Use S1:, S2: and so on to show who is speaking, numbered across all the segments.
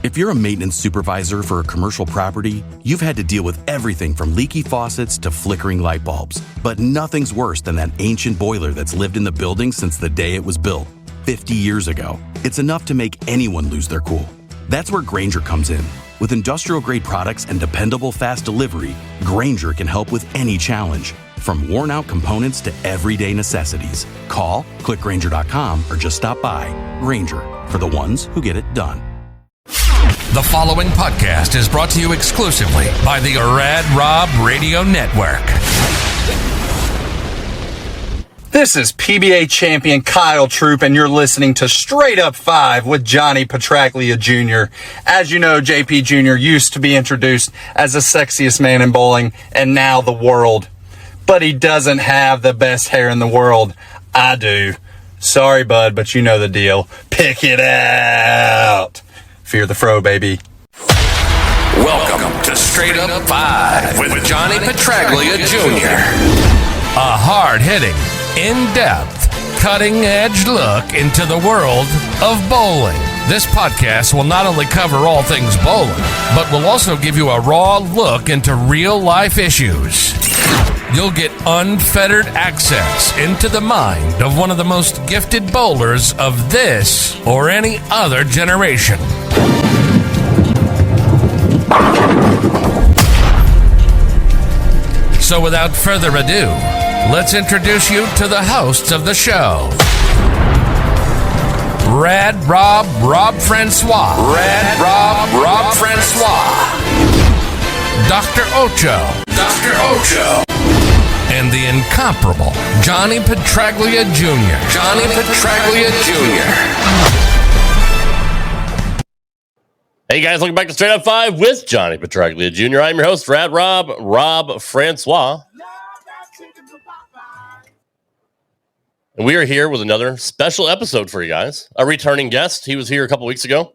S1: If you're a maintenance supervisor for a commercial property, you've had to deal with everything from leaky faucets to flickering light bulbs. But nothing's worse than that ancient boiler that's lived in the building since the day it was built, 50 years ago. It's enough to make anyone lose their cool. That's where Grainger comes in. With industrial-grade products and dependable fast delivery, Grainger can help with any challenge, from worn-out components to everyday necessities. Call, click Grainger.com, or just stop by. Grainger, for the ones who get it done.
S2: The following podcast is brought to you exclusively by the Rad Rob Radio Network.
S3: This is PBA champion Kyle Troop, and you're listening to Straight Up 5 with Johnny Petraglia Jr. As you know, JP Jr. used to be introduced as the sexiest man in bowling, and now the world. But he doesn't have the best hair in the world. I do. Sorry, bud, but you know the deal. Pick it out. Fear the fro, baby.
S2: Welcome to Straight Up 5 with Johnny Petraglia Jr. A hard-hitting, in-depth, cutting-edge look into the world of bowling. This podcast will not only cover all things bowling, but will also give you a raw look into real-life issues. You'll get unfettered access into the mind of one of the most gifted bowlers of this or any other generation. So without further ado, let's introduce you to the hosts of the show. Rad Rob, Rob Francois. Rad Rob, Rob Francois. Dr. Ocho. Dr. Ocho. And the incomparable Johnny Petraglia Jr. Johnny Petraglia Jr.
S4: Hey guys, welcome back to Straight Up 5 with Johnny Petraglia Jr. I'm your host, Rad Rob, Rob Francois. And we are here with another special episode for you guys. A returning guest. He was here a couple weeks ago.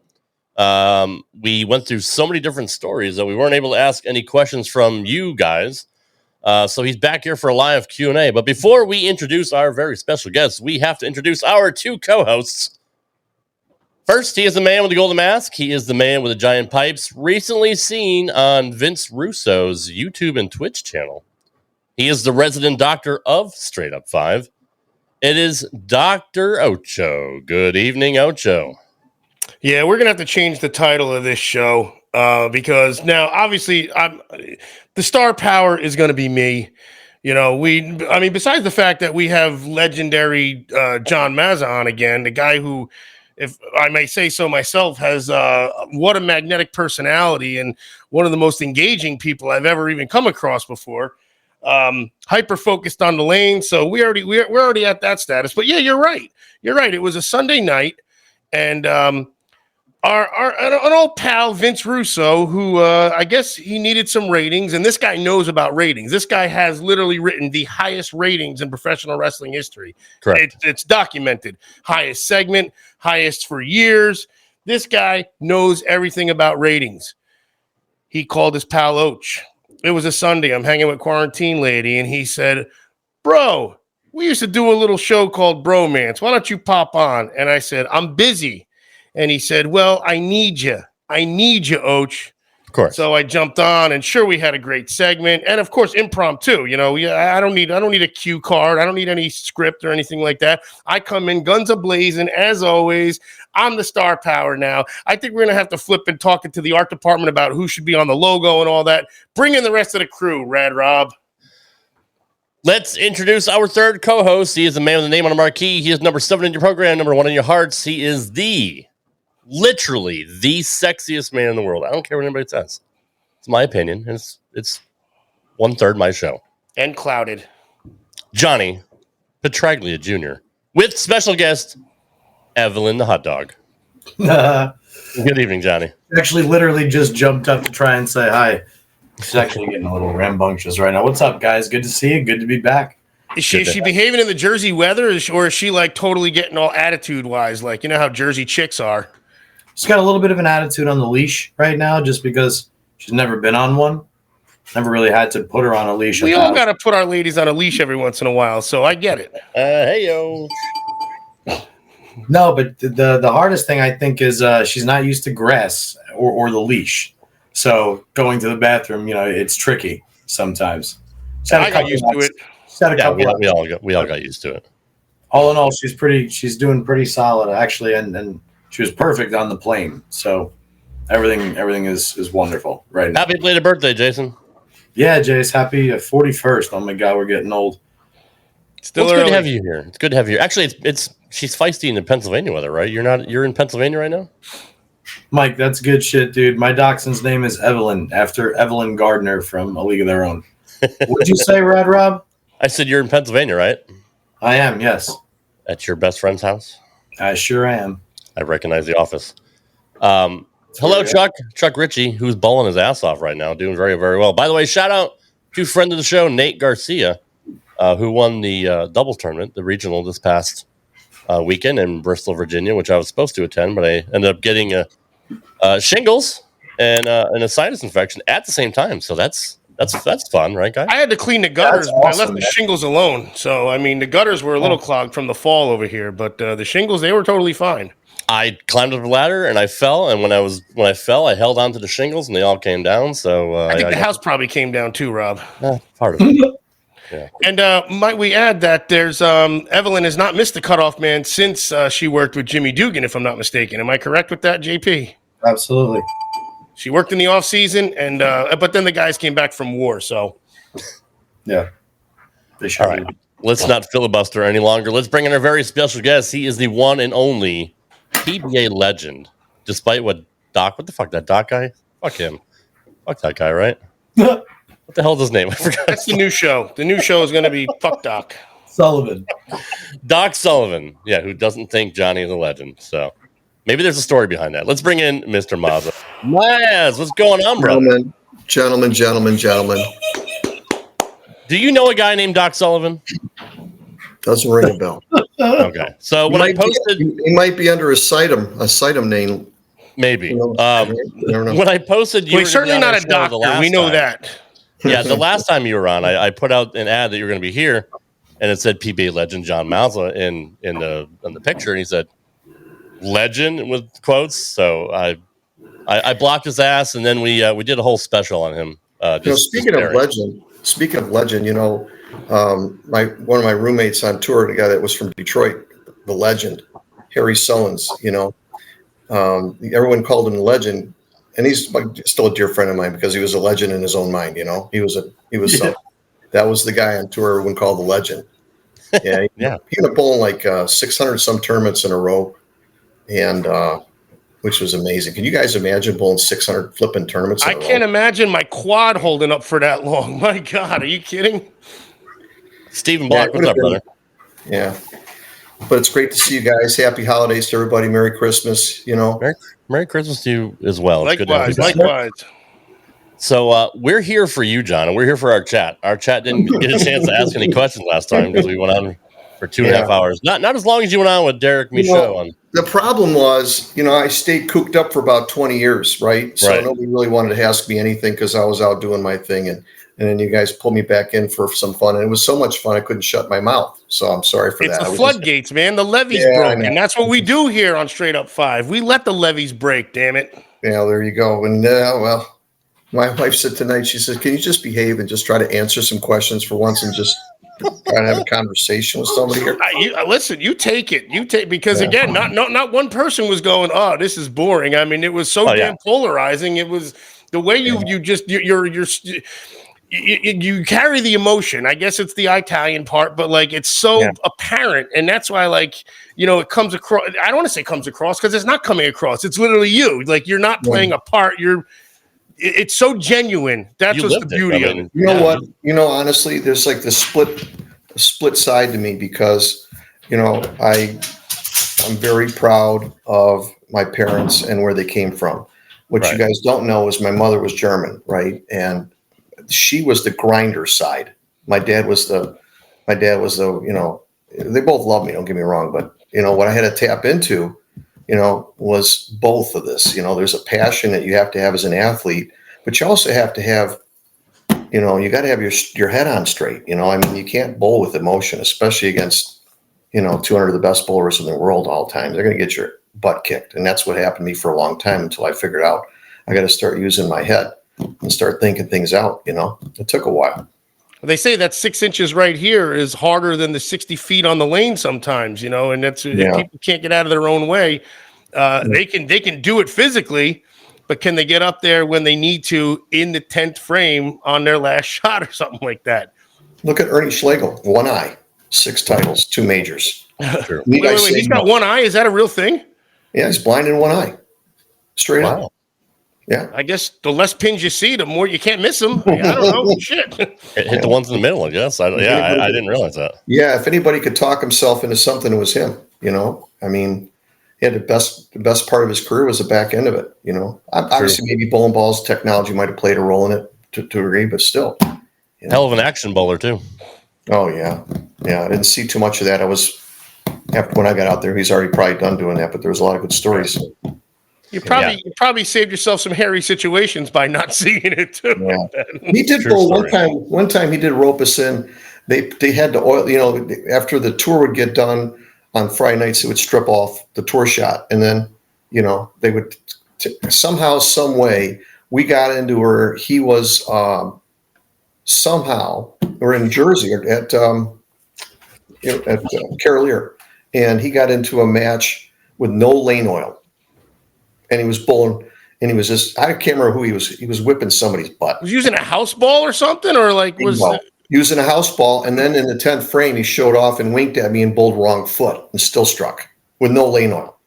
S4: We went through so many different stories that we weren't able to ask any questions from you guys. So he's back here for a live Q&A. But before we introduce our very special guest, we have to introduce our two co-hosts. First, he is the man with the golden mask. He is the man with the giant pipes, recently seen on Vince Russo's YouTube and Twitch channel. He is the resident doctor of Straight Up 5. It is Dr. Ocho. Good evening, Ocho.
S5: Yeah, we're going to have to change the title of this show because now, obviously, the star power is going to be me. You know, besides the fact that we have legendary John Mazza on again, the guy who, if I may say so myself, has what a magnetic personality and one of the most engaging people I've ever even come across before. Hyper focused on the lane, so we're already at that status. But yeah, you're right. It was a Sunday night, and our old pal Vince Russo, who I guess he needed some ratings, and this guy knows about ratings. This guy has literally written the highest ratings in professional wrestling history.
S4: Correct.
S5: It's documented. Highest segment, highest for years. This guy knows everything about ratings. He called his pal Oach. It was a Sunday. I'm hanging with Quarantine Lady, and he said, "Bro, we used to do a little show called Bromance. Why don't you pop on?" And I said, "I'm busy." And he said, "Well, I need you. Oach."
S4: Of course.
S5: So I jumped on, and sure, we had a great segment, and of course, impromptu. You know, I don't need a cue card. I don't need any script or anything like that. I come in guns a-blazing, as always. I'm the star power now. I think we're gonna have to flip and talk to the art department about who should be on the logo and all that. Bring in the rest of the crew, Rad Rob.
S4: Let's introduce our third co-host. He is the man with the name on the marquee. He is number 7 in your program, number 1 in your hearts. He is literally the sexiest man in the world. I don't care what anybody says. It's my opinion. It's 1/3 my show.
S5: And clouded.
S4: Johnny Petraglia Jr. with special guest Evelyn the hot dog. Good evening, Johnny.
S6: Actually, literally just jumped up to try and say hi. She's actually getting a little rambunctious right now. What's up, guys? Good to see you. Good to be back.
S5: Is she behaving in the Jersey weather, or is she like totally getting all attitude-wise? Like, you know how Jersey chicks are.
S6: She's got a little bit of an attitude on the leash right now just because she's never been on one. Never really had to put her on a leash.
S5: We all got to put our ladies on a leash every once in a while, so I get it.
S4: Hey, yo.
S6: No, but the hardest thing I think is she's not used to grass or the leash. So going to the bathroom, it's tricky sometimes.
S5: I got used to it.
S4: We all got used to it.
S6: All in all, she's doing pretty solid actually, and she was perfect on the plane. So everything is wonderful right now.
S4: Happy belated birthday, Jason.
S6: Yeah, Jace, happy 41st. Oh my God, we're getting old.
S5: Still
S4: it's
S5: early.
S4: good to have you here. It's good to have you. Actually, she's feisty in the Pennsylvania weather, right? You're in Pennsylvania right now?
S6: Mike, that's good shit, dude. My dachshund's name is Evelyn, after Evelyn Gardner from A League of Their Own. What'd you say, Rad Rob?
S4: I said you're in Pennsylvania, right?
S6: I am, yes.
S4: At your best friend's house?
S6: I sure am.
S4: I recognize the office. Hello, Chuck. Chuck Ritchie, who's bowling his ass off right now, doing very, very well. By the way, shout out to friend of the show, Nate Garcia, who won the doubles tournament, the regional this past weekend in Bristol, Virginia, which I was supposed to attend, but I ended up getting shingles and a sinus infection at the same time. So that's fun, right, guys?
S5: I had to clean the gutters,
S6: That's
S5: but
S6: awesome,
S5: I left the
S6: man.
S5: shingles alone. So, I mean, the gutters were a little clogged from the fall over here, but the shingles, they were totally fine.
S4: I climbed up a ladder and I fell, and when I fell, I held onto the shingles and they all came down. So
S5: I think the house probably came down too, Rob.
S4: Part of it. Yeah.
S5: And might we add that there's Evelyn has not missed the cutoff man since she worked with Jimmy Dugan, if I'm not mistaken. Am I correct with that, JP?
S6: Absolutely.
S5: She worked in the off season, and but then the guys came back from war. So
S6: Yeah. They sure
S4: All right.
S6: did.
S4: Let's not filibuster any longer. Let's bring in our very special guest. He is the one and only PBA legend. Despite what the fuck, that Doc guy? Fuck him. Fuck that guy, right? What the hell is his name? I forgot.
S5: that's the new show. The new show is going to be Fuck Doc.
S6: Sullivan.
S4: Doc Sullivan. Yeah, who doesn't think Johnny is a legend. So maybe there's a story behind that. Let's bring in Mr. Mazza. Maz, what's going on, brother?
S7: Gentlemen.
S4: Do you know a guy named Doc Sullivan?
S7: Doesn't ring a bell.
S4: Okay. So when I posted,
S7: he might be under a Sitem name.
S4: maybe.
S7: You know, I don't know.
S4: When I posted, you
S5: Well,
S4: were
S5: he's certainly
S4: gonna
S5: not
S4: be
S5: a
S4: on our show the
S5: doctor.
S4: last
S5: We know
S4: time.
S5: that.
S4: Yeah, the last time you were on, I put out an ad that you were going to be here, and it said PBA legend John Mazza in the picture, and he said legend with quotes. So I blocked his ass, and then we did a whole special on him.
S7: Speaking of legend, one of my roommates on tour, the guy that was from Detroit, the legend, Harry Sullins. Everyone called him the legend, and he's still a dear friend of mine because he was a legend in his own mind. He was something. That was the guy on tour everyone called the legend. Yeah,
S4: Yeah.
S7: He ended up bowling like 600 some tournaments in a row, and which was amazing. Can you guys imagine bowling 600 flipping tournaments?
S5: I can't imagine my quad holding up for that long. My God, are you kidding?
S4: Stephen Block,
S7: it
S4: what's up,
S7: would've
S4: brother?
S7: Yeah, but it's great to see you guys. Happy holidays to everybody. Merry Christmas.
S4: Merry Christmas to you as well. It's good to have you back.
S5: Likewise.
S4: So we're here for you, John, and we're here for our chat. Our chat didn't get a chance to ask any questions last time because we went on for 2.5 hours. Not as long as you went on with Derek Michaud.
S7: The problem was, I stayed cooped up for about 20 years, right? So nobody really wanted to ask me anything because I was out doing my thing. And then you guys pulled me back in for some fun. And it was so much fun, I couldn't shut my mouth. So I'm sorry for that.
S5: It's the floodgates, man. The levees broke. And that's what we do here on Straight Up 5. We let the levees break, damn it.
S7: Yeah, there you go. And my wife said tonight, she said, can you just behave and just try to answer some questions for once and just try to have a conversation with somebody here?
S5: Listen, you take it. Because again, not one person was going, oh, this is boring. I mean, it was so damn polarizing. It was the way you carry the emotion. I guess it's the Italian part, but it's so apparent. And that's why it comes across. I don't want to say comes across because it's not coming across. It's literally you. You're not playing a part. It's so genuine. That's what's the beauty of it.
S7: You know what? Honestly, there's this split side to me because, I'm very proud of my parents and where they came from. What you guys don't know is my mother was German, right? And she was the grinder side. My dad was the, they both love me, don't get me wrong, but what I had to tap into, was both of this. There's a passion that you have to have as an athlete, but you also have to have, you got to have your head on straight. You can't bowl with emotion, especially against, 200 of the best bowlers in the world all time. They're going to get your butt kicked. And that's what happened to me for a long time until I figured out I got to start using my head and start thinking things out. It took a while.
S5: They say that 6 inches right here is harder than the 60 feet on the lane sometimes, and that's if people can't get out of their own way. They can do it physically, but can they get up there when they need to in the 10th frame on their last shot or something like that?
S7: Look at Ernie Schlegel, 1 eye, 6 titles, 2 majors.
S5: Wait, he's got 1 eye. Is that a real thing?
S7: Yeah, he's blind in 1 eye. Straight up. Yeah.
S5: I guess the less pins you see, the more you can't miss them. I don't know. Shit.
S4: Hit the ones in the middle, I guess. I didn't realize that.
S7: Yeah, if anybody could talk himself into something, it was him. I mean, he had the best part of his career was the back end of it. Obviously, maybe bowling balls technology might have played a role in it to a degree, but still.
S4: Hell of an action bowler too.
S7: Oh yeah. I didn't see too much of that. After when I got out there, he's already probably done doing that. But there was a lot of good stories.
S5: You probably saved yourself some hairy situations by not seeing it too.
S7: Yeah. He did bowl one time. One time he did rope us in. They had to oil. After the tour would get done on Friday nights, it would strip off the tour shot, and then they would somehow, some way, we got into where he was somehow. We're in Jersey at Carolier, and he got into a match with no lane oil. And he was bowling, and he was I can't remember who he was. He was whipping somebody's butt.
S5: Was he using a house ball or something, or
S7: using a house ball? And then in the 10th frame, he showed off and winked at me and bowled wrong foot and still struck with no lane oil.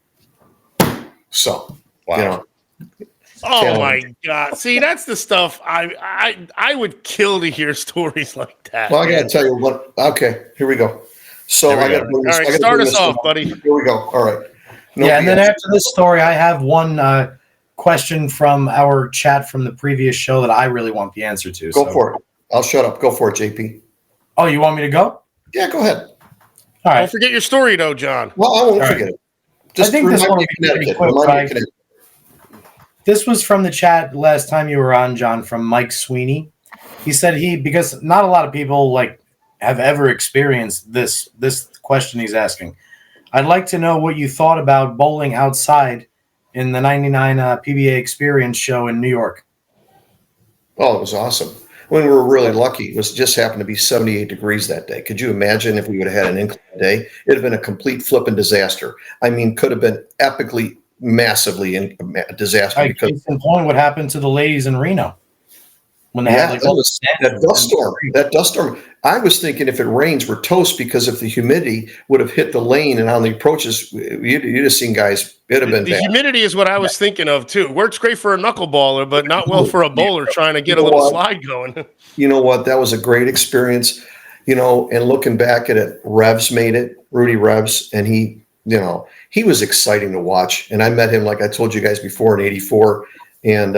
S7: So,
S4: wow.
S5: Oh my God! See, that's the stuff I would kill to hear stories like that.
S7: Well, I got to tell you what. Okay, here we go. So I got to.
S5: All right, start us off, buddy.
S7: Here we go. All right.
S6: And then after this story, I have one question from our chat from the previous show that I really want the answer to.
S7: Go for it. I'll shut up. Go for it, JP.
S6: Oh, you want me to go?
S7: Yeah, go ahead.
S6: All right.
S5: Don't forget your story, though, John.
S7: Well, I won't forget it.
S6: I think this one will be pretty quick. This was from the chat last time you were on, John, from Mike Sweeney. He said because not a lot of people have ever experienced this question he's asking. I'd like to know what you thought about bowling outside in the 99 PBA Experience show in New York.
S7: Oh, it was awesome. When we were really lucky, it just happened to be 78 degrees that day. Could you imagine if we would have had an inclement day? It'd have been a complete flipping disaster. I mean, could have been epically, massively a disaster.
S6: Case in point, what happened to the ladies in Reno? When they had
S7: that dust storm. I was thinking if it rains, we're toast because if the humidity would have hit the lane and on the approaches, you'd have seen guys. It'd have been
S5: the
S7: bad.
S5: Humidity is what I was thinking of too. Works great for a knuckleballer, but not well for a bowler trying to get a little slide going.
S7: You know what? That was a great experience. And looking back at it, Revs made it. Rudy Revs, and he was exciting to watch. And I met him, like I told you guys before, in '84, and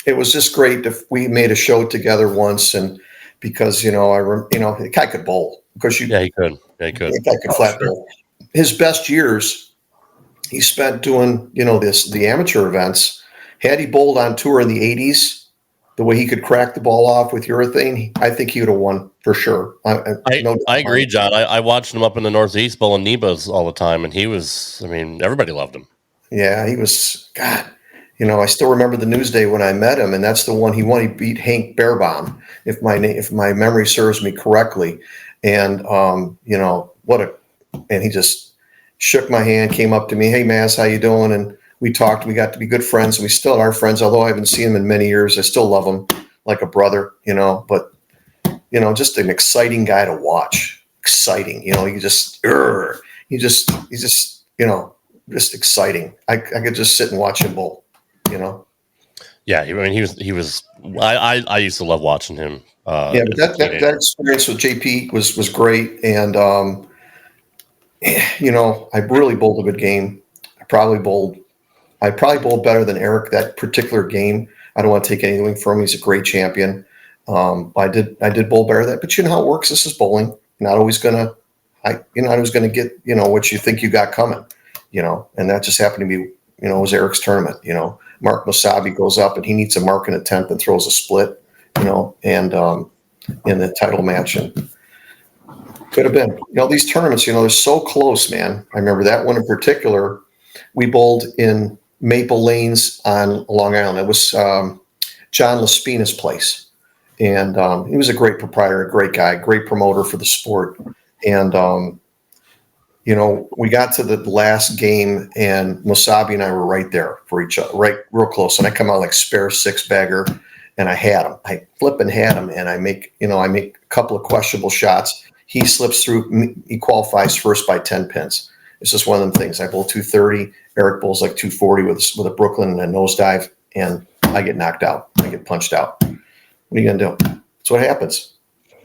S7: it was just great. We made a show together once, and because the guy could bowl. Because
S4: he could.
S7: The guy could flat bowl. His best years, he spent doing the amateur events. Had he bowled on tour in the '80s, the way he could crack the ball off with urethane, I think he would have won for sure.
S4: I agree, John. I watched him up in the Northeast bowling Nebas all the time, and he was. I mean, everybody loved him.
S7: Yeah, he was. God. I still remember the Newsday when I met him, and that's the one he won. He beat Hank Bearbaum, if my memory serves me correctly. And and he just shook my hand, came up to me, "Hey, Mass, how you doing?" And we talked. We got to be good friends, and we still are friends. Although I haven't seen him in many years, I still love him like a brother. But just an exciting guy to watch. Exciting, just exciting. I could just sit and watch him bowl.
S4: Yeah, I mean, he was. I used to love watching him.
S7: But that experience with JP was great, and I really bowled a good game. I probably bowled better than Eric that particular game. I don't want to take anything from him. He's a great champion. I did bowl better than that, but you know how it works. This is bowling. You're not always gonna get what you think you got coming. And that just happened to be it was Eric's tournament. Mark Masabi goes up and he needs a mark in a 10th and throws a split, and in the title match. And could have been, these tournaments, they're so close, man. I remember that one in particular. We bowled in Maple Lanes on Long Island. It was John Laspina's place. And he was a great proprietor, a great guy, great promoter for the sport. And, we got to the last game, and Musabi and I were right there for each other, right real close. And I come out like spare six-bagger, and I had him. I flip and had him, and I make a couple of questionable shots. He slips through. He qualifies first by 10 pins. It's just one of them things. I bowl 230. Eric bowls like 240 with a Brooklyn and a nosedive, and I get knocked out. I get punched out. What are you going to do? That's what happens,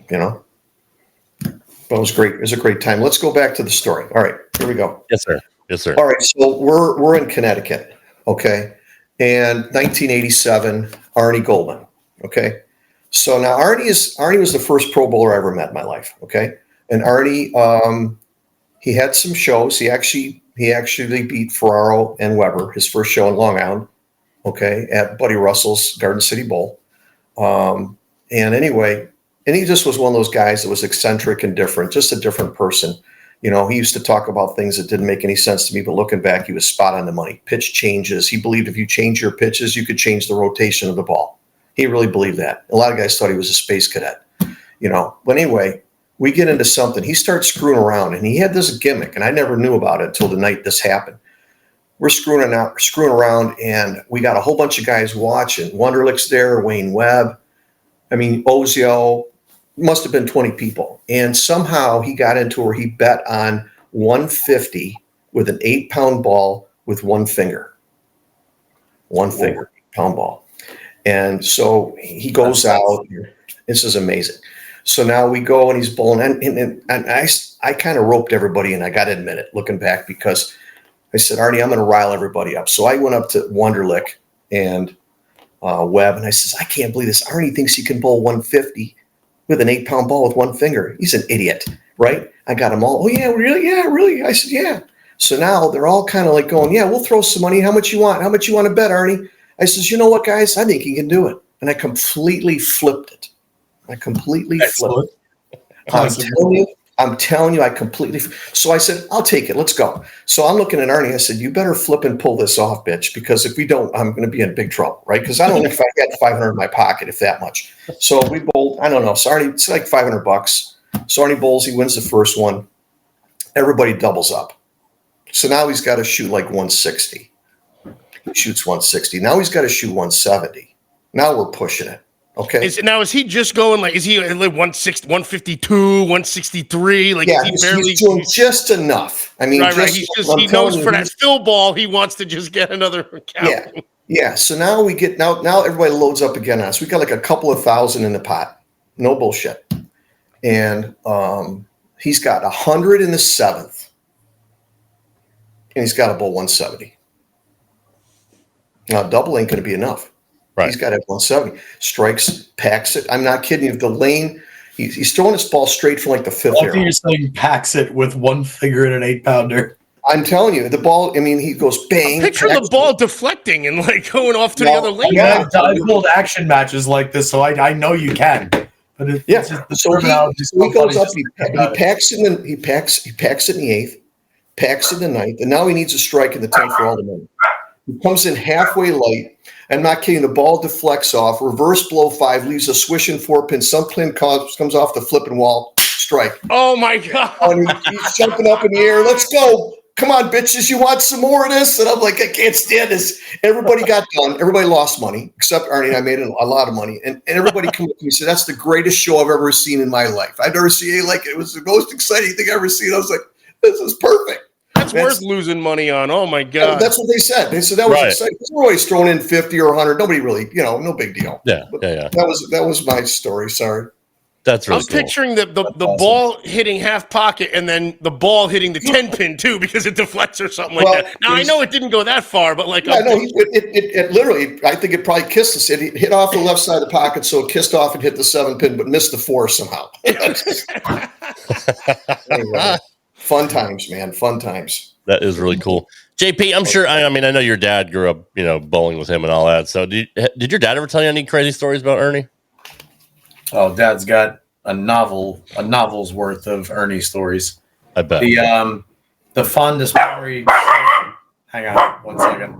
S7: But it was great. It was a great time. Let's go back to the story. All right, here we go.
S4: Yes, sir. Yes, sir.
S7: All right, so we're in Connecticut, okay? And 1987, Arnie Goldman, okay? So now Arnie was the first Pro Bowler I ever met in my life, okay? And Arnie, he had some shows. He actually beat Ferraro and Weber, his first show in Long Island, okay, at Buddy Russell's Garden City Bowl. And he just was one of those guys that was eccentric and different, just a different person. He used to talk about things that didn't make any sense to me, but looking back, he was spot on the money. Pitch changes. He believed if you change your pitches, you could change the rotation of the ball. He really believed that. A lot of guys thought he was a space cadet, But anyway, we get into something. He starts screwing around, and he had this gimmick, and I never knew about it until the night this happened. We're screwing around, and we got a whole bunch of guys watching. Wonderlick's there, Wayne Webb. Ozio. Must have been 20 people. And somehow he got into where he bet on 150 with an 8-pound ball with one finger. 8-pound ball. And so he goes out. This is amazing. So now we go, and he's bowling. And I kind of roped everybody, and I got to admit it, looking back, because I said, Arnie, I'm going to rile everybody up. So I went up to Wonderlick and Webb, and I says, I can't believe this. Arnie thinks he can bowl 150 with an 8-pound ball with one finger. He's an idiot, right? I got them all. Oh, yeah, really? Yeah, really? I said, yeah. So now they're all kind of like going, yeah, we'll throw some money. How much you want? How much you want to bet, Arnie? I says, you know what, guys? I think he can do it. And I completely flipped it. Flipped it. I'm telling you, I completely. So I said, I'll take it. Let's go. So I'm looking at Arnie. I said, you better flip and pull this off, bitch, because if we don't, I'm going to be in big trouble, right? Because I don't know if I had 500 in my pocket, if that much. So we bowled. I don't know. So Arnie, it's like $500. So Arnie bowls. He wins the first one. Everybody doubles up. So now he's got to shoot like 160. He shoots 160. Now he's got to shoot 170. Now we're pushing it. Okay. Is he just going like? Is he like 160, 152, 163? Like, yeah, he's doing just enough. I mean, right. He knows for that fill ball, he wants to just get another count. Yeah. So now we get now everybody loads up again on us. We got like a couple of thousand in the pot. No bullshit. And he's got 100 in the seventh, and he's got a bowl 170. Now double ain't going to be enough. Right. He's got to have 170. Strikes, packs it. I'm not kidding you. The lane, he's throwing his ball straight from like the fifth arrow.
S6: You're saying packs it with one finger and an 8-pounder.
S7: I'm telling you, the ball, I mean, he goes bang.
S5: Picture the ball deflecting and like going off to the other lane.
S6: Yeah, I've pulled action matches like this, so I know you can. But it's just the
S7: so he goes up, he packs it in he packs it in the eighth, packs it in the ninth, and now he needs a strike in the 10th for all the money. He comes in halfway light. I'm not kidding. The ball deflects off. Reverse blow 5 leaves a swishing 4-pin. Some pin comes off the flipping wall. Strike.
S5: Oh my god!
S7: And he's jumping up in the air. Let's go! Come on, bitches! You want some more of this? And I'm like, I can't stand this. Everybody got done. Everybody lost money except Arnie and I made a lot of money. And everybody came up to me and said, "That's the greatest show I've ever seen in my life. I've never seen it like it. It was the most exciting thing I've ever seen." I was like, "This is perfect."
S5: That's worth losing money on. Oh my god!
S7: That's what they said. They said that was exciting. We're always throwing in 50 or 100. Nobody really, no big deal.
S4: Yeah.
S7: That was my story. Sorry.
S4: That's really
S5: cool. Picturing the awesome. Ball hitting half pocket and then the ball hitting the 10 pin too because it deflects or something like that. Now I know it didn't go that far, but like
S7: it literally, I think it probably kissed us. It hit off the left side of the pocket, so it kissed off and hit the 7 pin, but missed the 4 somehow. Anyway. Fun times, man. Fun times.
S4: That is really cool. JP, I'm sure. I mean, I know your dad grew up, bowling with him and all that. So, did your dad ever tell you any crazy stories about Ernie?
S6: Oh, Dad's got a novel's worth of Ernie stories.
S4: I bet.
S6: The fondest memory. Hang on 1 second.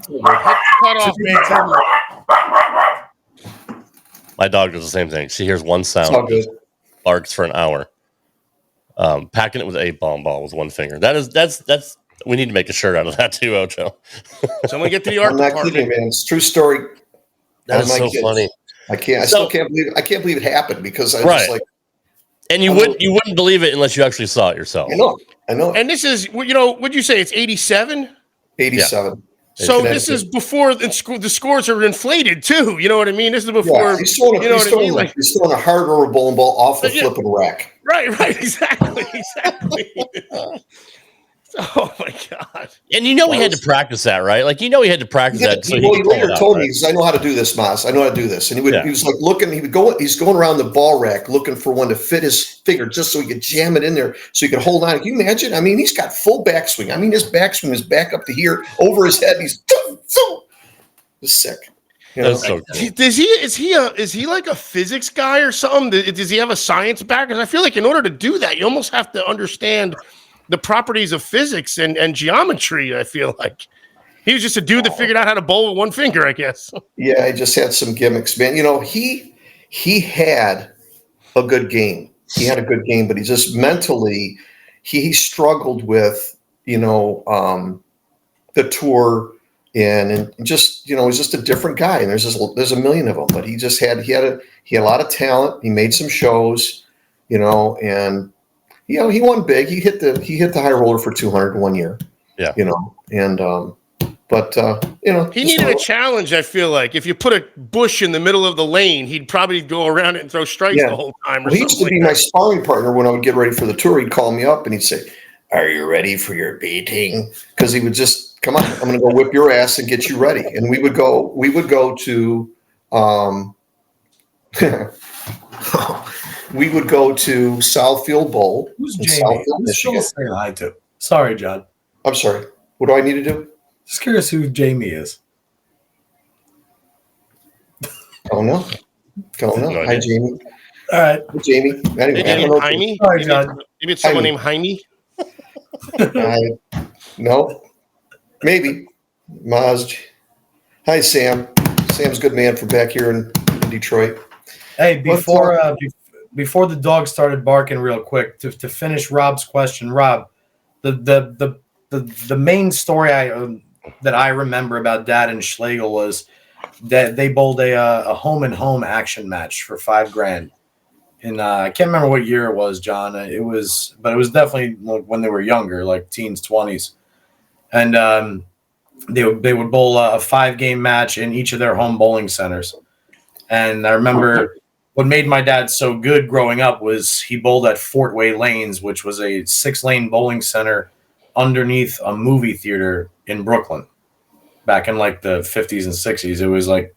S5: Cut off, man.
S4: My dog does the same thing. She hears one sound, barks for an hour. Packing it with a 8-ball with one finger. That's. We need to make a shirt out of that too, Ocho.
S5: Someone get to the art
S7: I'm not
S5: department.
S7: kidding, man. It's a true story.
S4: That's so funny.
S7: I still can't believe it happened because I was like,
S4: and you wouldn't believe it unless you actually saw it yourself.
S7: I know.
S5: And this is, what'd you say? It's 87?
S7: 87.
S5: Yeah. So this is before the scores are inflated too. You know what I mean? This is before.
S7: He's throwing a hardware bowling ball off the flipping rack.
S5: Right, exactly. Oh my God!
S4: And we had to practice that, right? Like he had to practice that. So
S7: he later told me, he says, "I know how to do this, Maz. I know how to do this." And he was like looking. He's going around the ball rack looking for one to fit his finger, just so he could jam it in there, so he could hold on. Can you imagine? I mean, he's got full backswing. I mean, his backswing is back up to here, over his head. He's sick.
S4: That's so cool.
S5: Is he like a physics guy or something? Does he have a science background? I feel like in order to do that, you almost have to understand the properties of physics and geometry. I feel like he was just a dude that figured out how to bowl with one finger, I guess.
S7: Yeah, he just had some gimmicks, man. He had a good game. He had a good game, but he just mentally he struggled with the tour and just he's just a different guy. And there's a million of them, but he had a lot of talent. He made some shows, and. He won big. He hit the high roller for 200 1 year. Yeah. He
S5: needed a challenge. I feel like if you put a bush in the middle of the lane, he'd probably go around it and throw strikes the whole time.
S7: He used to be my sparring partner when I would get ready for the tour. He'd call me up and he'd say, "Are you ready for your beating?" Because he would just come on. I'm going to go whip your ass and get you ready. And we would go to. We would go to Southfield Bowl.
S6: Who's Jamie? Michigan. Say hi to. Sorry, John.
S7: I'm sorry. What do I need to do?
S6: Just curious who Jamie is.
S7: Don't know. Hi, Jamie.
S6: All right.
S7: Hi, Jamie. Anyway,
S5: Jaime?
S6: Sorry, John.
S5: Maybe it's someone named Jaime?
S7: No. Maybe. Maz. Hi, Sam. Sam's a good man from back here in Detroit.
S6: Hey, before the dog started barking real quick, to finish Rob's question, Rob, the main story that I remember about Dad and Schlegel was that they bowled a home and home action match for $5,000. And I can't remember what year it was, John. It was definitely when they were younger, like teens, 20s. And they would bowl a 5-game match in each of their home bowling centers. And I remember what made my dad so good growing up was he bowled at Fort Way Lanes, which was a 6-lane bowling center underneath a movie theater in Brooklyn back in like the 50s and 60s. It was like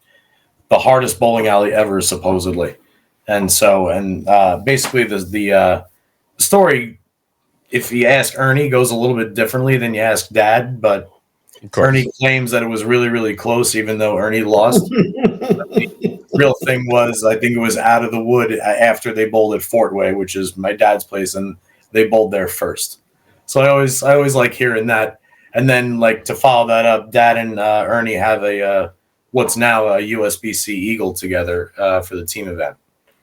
S6: the hardest bowling alley ever, supposedly. And so, basically the story, if you ask Ernie, goes a little bit differently than you ask Dad, but Ernie claims that it was really, really close, even though Ernie lost. The real thing was, I think it was out of the wood after they bowled at Fort Way, which is my dad's place, and they bowled there first. So I always like hearing that. And then, like, to follow that up, Dad and Ernie have what's now a USBC Eagle together for the team event.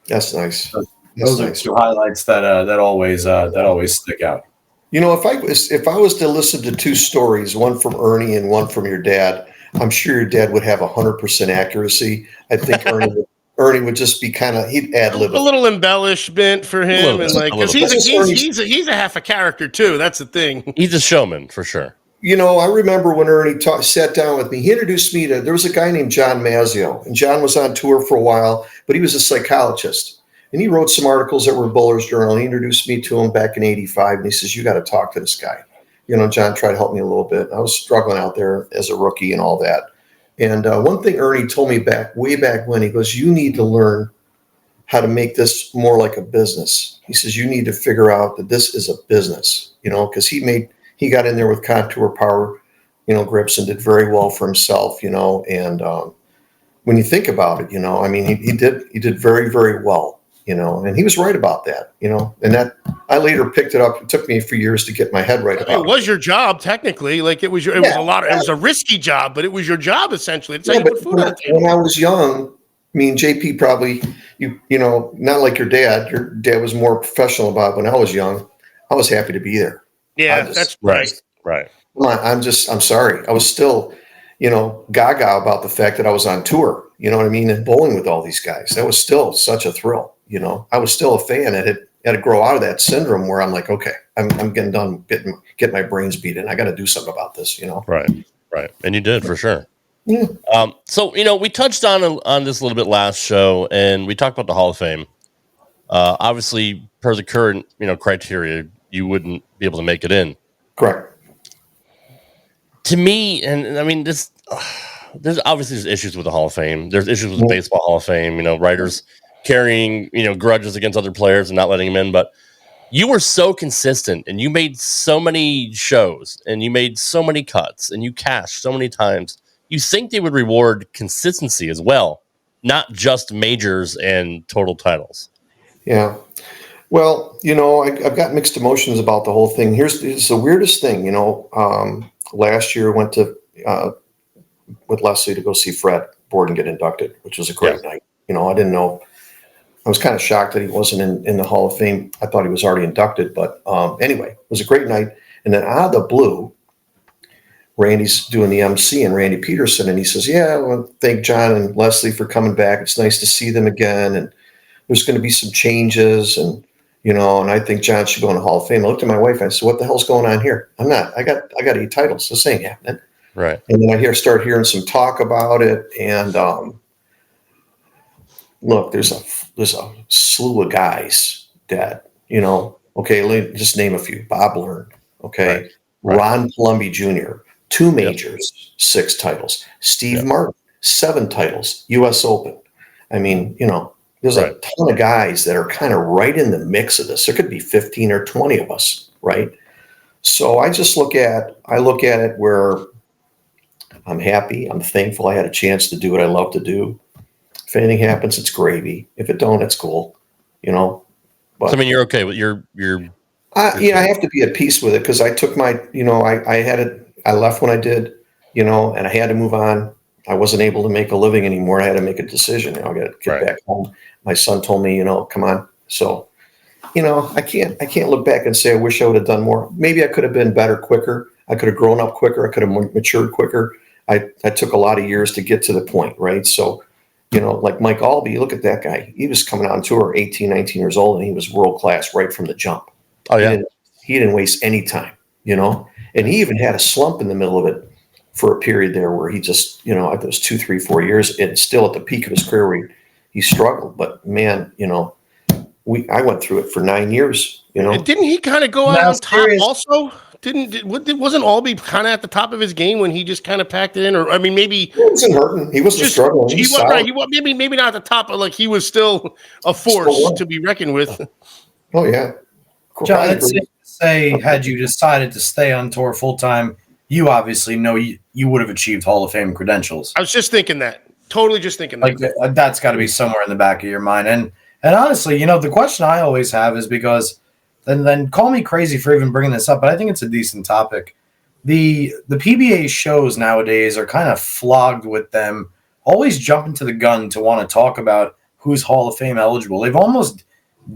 S7: That's nice.
S6: So those are two highlights that always stick out.
S7: If I was to listen to two stories, one from Ernie and one from your dad, I'm sure your dad would have 100% accuracy. I think Ernie would just be he'd ad lib
S5: a little embellishment for him, and because he's a half a character too. That's the thing.
S4: He's a showman for sure.
S7: I remember when Ernie sat down with me. He introduced me there was a guy named John Mazza, and John was on tour for a while, but he was a psychologist. And he wrote some articles that were Bowler's Journal. He introduced me to him back in '85, and he says, "You got to talk to this guy." John tried to help me a little bit. I was struggling out there as a rookie and all that. And one thing Ernie told me way back when, he goes, "You need to learn how to make this more like a business." He says, "You need to figure out that this is a business," because he got in there with contour power, grips, and did very well for himself, and when you think about it, he did very, very well. and he was right about that, and that I later picked it up. It took me a few years to get my head right about it.
S5: It was your job, technically. Like it was a risky job, but it was your job essentially. It's how you put food on the table.
S7: When I was young, I mean, JP probably, not like your dad. Your dad was more professional about it. When I was young, I was happy to be there.
S5: Yeah, that's right.
S4: Right.
S7: Come on, I'm sorry. I was still, gaga about the fact that I was on tour, you know what I mean? And bowling with all these guys. That was still such a thrill, I was still a fan that had to grow out of that syndrome where I'm like, okay, I'm getting done getting my brains beat in. I got to do something about this,
S4: Right. Right. And you did for sure.
S7: Yeah.
S4: So, we touched on this a little bit last show, and we talked about the Hall of Fame. Obviously, per the current, criteria, you wouldn't be able to make it in.
S7: Correct.
S4: To me, and I mean, there's obviously issues with the Hall of Fame. There's issues with the Baseball Hall of Fame, writers carrying, grudges against other players and not letting them in. But you were so consistent, and you made so many shows, and you made so many cuts, and you cashed so many times. You think they would reward consistency as well, not just majors and total titles.
S7: Yeah. Well, I've got mixed emotions about the whole thing. Here's the weirdest thing, last year I went to with Leslie to go see Fred Borden get inducted, which was a great night. I didn't know. I was kind of shocked that he wasn't in the Hall of Fame. I thought he was already inducted, but anyway, it was a great night. And then out of the blue, Randy's doing the MC and Randy Peterson, and he says, "Yeah, I want to thank John and Leslie for coming back. It's nice to see them again, and there's going to be some changes, and and I think John should go in the Hall of Fame." I looked at my wife and I said, "What the hell's going on here? I'm not. I got 8 titles. This ain't happening."
S4: Right.
S7: And then I start hearing some talk about it, and look, there's a slew of guys that okay, let me just name a few. Bob Learn, okay,
S4: Right.
S7: Ron Palumbi Jr., 2 majors, 6 titles. Steve Martin, 7 titles, U.S. Open. I mean, there's a ton of guys that are kind of right in the mix of this. There could be 15 or 20 of us, right? So I just look at it where I'm happy. I'm thankful I had a chance to do what I love to do. If anything happens, it's gravy. If it don't, it's cool, But
S4: So, I mean, you're okay with your.
S7: I have to be at peace with it because I took my, I left when I did, and I had to move on. I wasn't able to make a living anymore. I had to make a decision. I got to get back home. My son told me, come on. So, I can't look back and say I wish I would have done more. Maybe I could have been better quicker. I could have grown up quicker. I could have matured quicker. I took a lot of years to get to the point, right? So, like Mike Albee, look at that guy. He was coming on tour 18, 19 years old, and he was world class right from the jump.
S4: Oh, yeah.
S7: He didn't waste any time, and he even had a slump in the middle of it for a period there where he just, those 2, 3, 4 years, and still at the peak of his career where he struggled. But man, I went through it for 9 years,
S5: And didn't he kind of go out on top also? Wasn't Albee kind of at the top of his game when he just kind of packed it in? Or, I mean, maybe
S7: he wasn't hurting. He wasn't struggling.
S5: He was right. He was maybe not at the top, but like he was still a force to be reckoned with.
S7: Oh yeah.
S6: John, it's safe to say, had you decided to stay on tour full time, you obviously know you would have achieved Hall of Fame credentials.
S5: I was just thinking that. Totally just thinking that.
S6: Like that's got to be somewhere in the back of your mind. And honestly, the question I always have is because then call me crazy for even bringing this up, but I think it's a decent topic. The PBA shows nowadays are kind of flogged with them always jumping to the gun to want to talk about who's Hall of Fame eligible. They've almost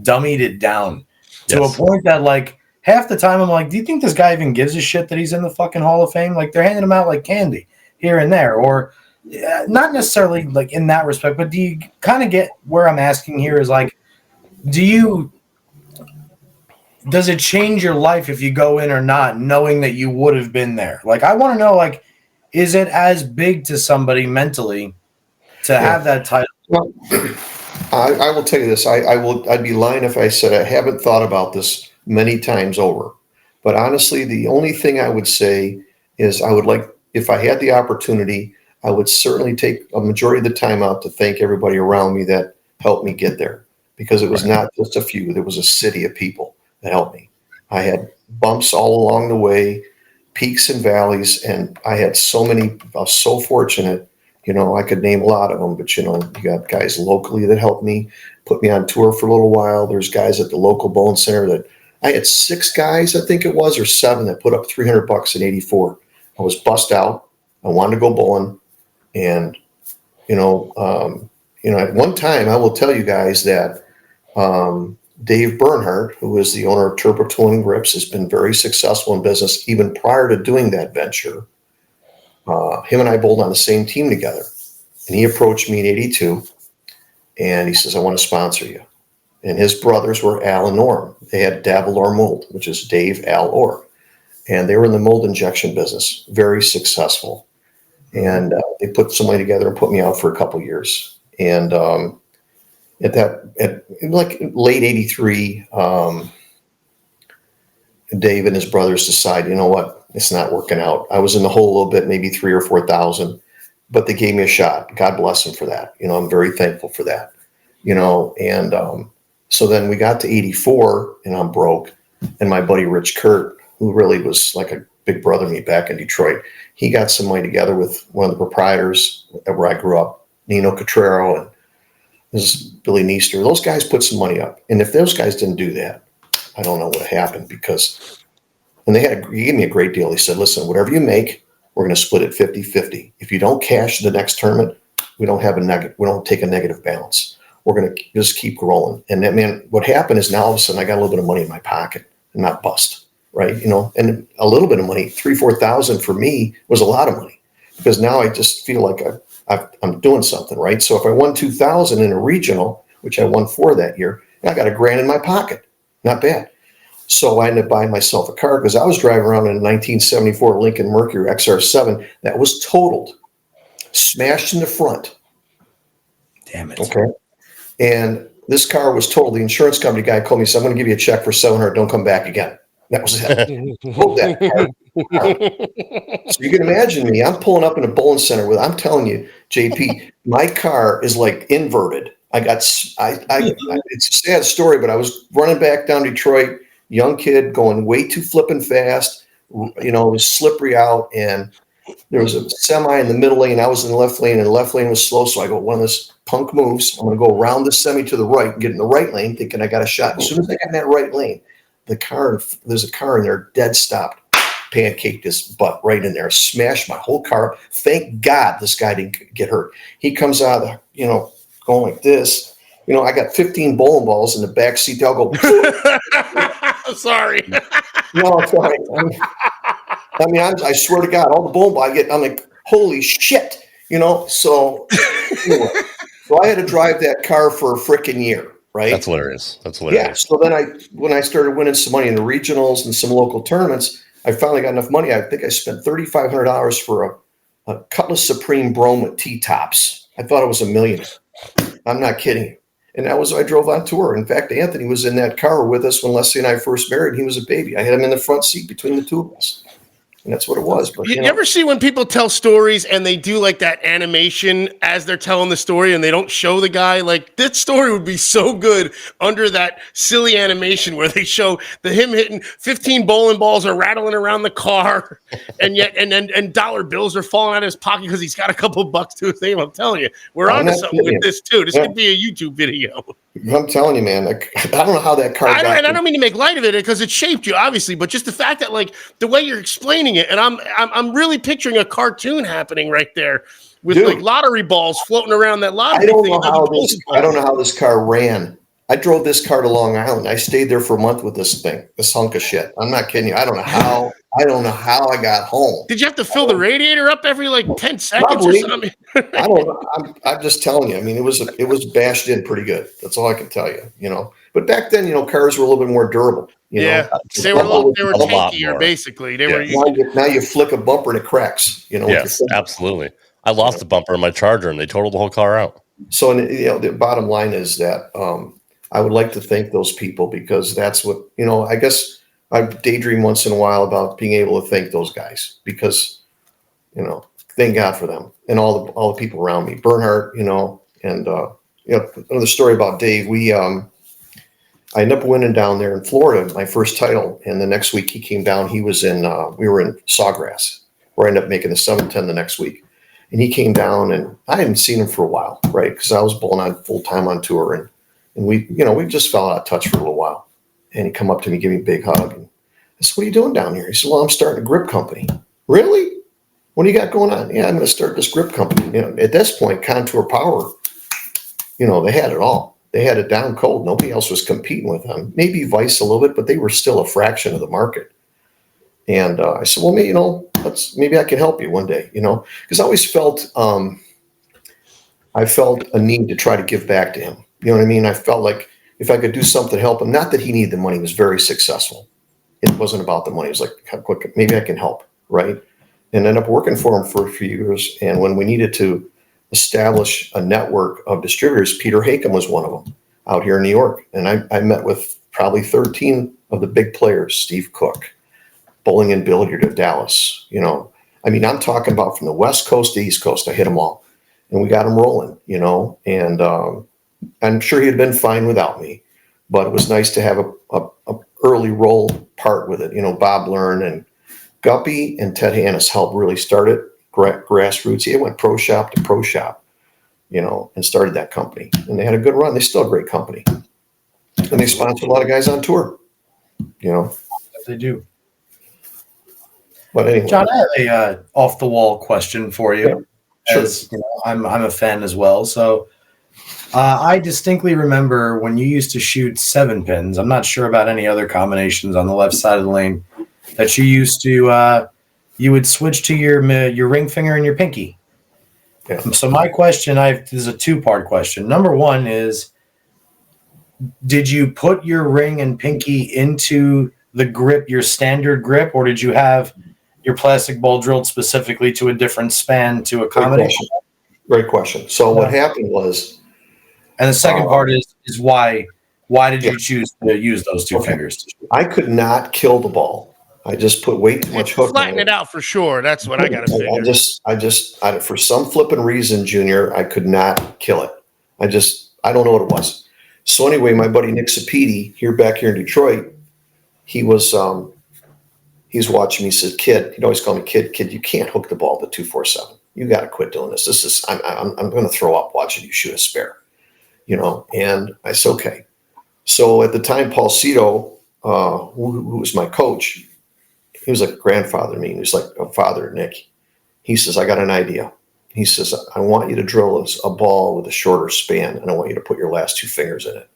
S6: dummied it down to a point that like half the time I'm like, do you think this guy even gives a shit that he's in the fucking Hall of Fame? Like they're handing him out like candy here and there, or not necessarily like in that respect, but do you kind of get where I'm asking here is like, does it change your life if you go in or not, knowing that you would have been there? Like, I want to know, like, is it as big to somebody mentally to have that title?
S7: Well, I will tell you this. I'd be lying if I said I haven't thought about this many times over. But honestly, the only thing I would say is I would like, if I had the opportunity, I would certainly take a majority of the time out to thank everybody around me that helped me get there. Because it was not just a few. There was a city of people that helped me. I had bumps all along the way, peaks and valleys, and I had I was so fortunate I could name a lot of them, but, you got guys locally that helped me, put me on tour for a little while. There's guys at the local bowling center that I had 6 guys, I think it was, or 7 that put up $300 in '84. I was bust out. I wanted to go bowling. And, at one time, I will tell you guys that Dave Bernhardt, who is the owner of Turbo Tooling Grips, has been very successful in business even prior to doing that venture. Him and I bowled on the same team together. And he approached me in '82, and he says, I want to sponsor you. And his brothers were Al and Norm. They had Davalor Mold, which is Dave, Al, Orr. And they were in the mold injection business, very successful. And they put some money together and put me out for a couple years. And at late '83, Dave and his brothers decided, you know what, it's not working out. I was in the hole a little bit, maybe 3,000 or 4,000, but they gave me a shot. God bless them for that. I'm very thankful for that. And so then we got to '84, and I'm broke. And my buddy Rich Kurt, who really was like a big brother to me back in Detroit, he got some money together with one of the proprietors where I grew up, Nino Cotrero, and this is Billy Neester. Those guys put some money up. And if those guys didn't do that, I don't know what happened, because, and he gave me a great deal. He said, listen, whatever you make, we're going to split it 50-50. If you don't cash the next tournament, we don't take a negative balance. We're going to just keep growing. And that, man, what happened is now all of a sudden I got a little bit of money in my pocket and not bust, right? And a little bit of money, 3,000-4,000 for me was a lot of money, because now I just feel like I'm doing something, right? So if I won 2,000 in a regional, which I won 4 that year, I got $1,000 in my pocket. Not bad. So I ended up buying myself a car, because I was driving around in a 1974 Lincoln Mercury XR7 that was totaled, smashed in the front.
S6: Damn it.
S7: Okay. And this car was totaled. The insurance company guy called me and said, I'm going to give you a check for $700. Don't come back again. That was it. Hold that car. So you can imagine me. I'm pulling up in a bowling center with, I'm telling you, JP, my car is like inverted. It's a sad story, but I was running back down Detroit, young kid going way too flipping fast. It was slippery out, and there was a semi in the middle lane. I was in the left lane, and the left lane was slow. So I go, one of those punk moves. I'm going to go around the semi to the right and get in the right lane, thinking I got a shot. As soon as I got in that right lane, there's a car in there, dead stopped, pancaked his butt right in there, smashed my whole car. Thank God this guy didn't get hurt. He comes out of the, going like this. I got 15 bowling balls in the back seat. I'll go.
S5: Sorry.
S7: No, it's all right. I swear to God, all the bowling balls I'm like, holy shit, So anyway, so I had to drive that car for a freaking year, right?
S4: That's hilarious.
S7: Yeah. So then when I started winning some money in the regionals and some local tournaments, I finally got enough money. I think I spent $3,500 for a Cutlass Supreme Brome with T-tops. I thought it was $1 million. I'm not kidding you. And I drove on tour. In fact, Anthony was in that car with us when Leslie and I first married. He was a baby. I had him in the front seat between the two of us. And that's what it was. But
S5: you ever see when people tell stories and they do like that animation as they're telling the story and they don't show the guy? Like, that story would be so good under that silly animation where they show him hitting 15 bowling balls are rattling around the car, and dollar bills are falling out of his pocket because he's got a couple bucks to his name. I'm telling you, we're onto something with this too. This could be a YouTube video.
S7: I'm telling you, man. I don't know how that car.
S5: I don't mean to make light of it because it shaped you, obviously, but just the fact that, like, the way you're explaining it, and I'm really picturing a cartoon happening right there with like lottery balls floating around that lottery thing.
S7: I don't know how this car ran. I drove this car to Long Island. I stayed there for a month with this thing, this hunk of shit. I'm not kidding you. I don't know how I got home.
S5: Did you have to fill the radiator up every like 10 seconds
S7: Probably.
S5: or something?
S7: I don't know. I'm just telling you. I mean, it was bashed in pretty good. That's all I can tell you. But back then, cars were a little bit more durable.
S5: They were tankier, basically.
S7: Now you flick a bumper and it cracks.
S4: Yes, absolutely. I lost a bumper in my Charger, and they totaled the whole car out.
S7: So, the bottom line is that I would like to thank those people, because that's what I guess I daydream once in a while about being able to thank those guys, because thank God for them and all the people around me. Bernhardt, and another story about Dave. I ended up winning down there in Florida, my first title, and the next week he came down. He was in we were in Sawgrass, where I ended up making the 710 the next week. And he came down, and I hadn't seen him for a while, right? Because I was bowling on full time on tour, and we just fell out of touch for a little while. And he come up to me, give me a big hug, and I said, "What are you doing down here?" He said, "Well, I'm starting a grip company." Really? What do you got going on? Yeah, I'm going to start this grip company. At this point, Contour Power, they had it all. They had it down cold. Nobody else was competing with them. Maybe Vice a little bit, but they were still a fraction of the market. And I said, well, maybe I can help you one day, because I always felt, I felt a need to try to give back to him. You know what I mean? I felt like if I could do something to help him, not that he needed the money, he was very successful. It wasn't about the money. It was like, maybe I can help, right? And ended up working for him for a few years. And when we needed to establish a network of distributors, Peter Hakem was one of them out here in New York. And I met with probably 13 of the big players, Steve Cook, Bowling and Billiard of Dallas. I'm talking about from the West Coast to East Coast. I hit them all, and we got them rolling, and I'm sure he'd been fine without me, but it was nice to have a early role part with it. Bob Learn and Guppy and Ted Hannes helped really start it, grassroots. He went pro shop to pro shop, and started that company. And they had a good run. They're still a great company. And they sponsor a lot of guys on tour,
S6: They do.
S7: But anyway.
S6: John, I have a off the wall question for you.
S7: Yeah,
S6: sure. I'm a fan as well. So I distinctly remember when you used to shoot 7 pins. I'm not sure about any other combinations on the left side of the lane that you used to. You would switch to your ring finger and your pinky.
S7: Yeah.
S6: So my question, this is a 2-part question. Number one is, did you put your ring and pinky into the grip, your standard grip, or did you have your plastic ball drilled specifically to a different span to accommodate?
S7: Great question. So what happened was,
S6: and the second part is why did you choose to use those 2 fingers?
S7: I could not kill the ball. I just put way too much hook
S5: Flatten
S7: on
S5: it out for sure. That's what I got to figure.
S7: I for some flipping reason, Junior, I could not kill it. I don't know what it was. So anyway, my buddy Nick Sapiti back here in Detroit, he was he's watching me. He said, "Kid," he'd always call me kid, you can't hook the ball to 247. You got to quit doing this. I'm going to throw up watching you shoot a spare, and I said, okay. So at the time, Paul Cito, who was my coach, he was like a grandfather to me. He was like a father to Nick. He says, I got an idea. He says, I want you to drill a ball with a shorter span, and I want you to put your last 2 fingers in it.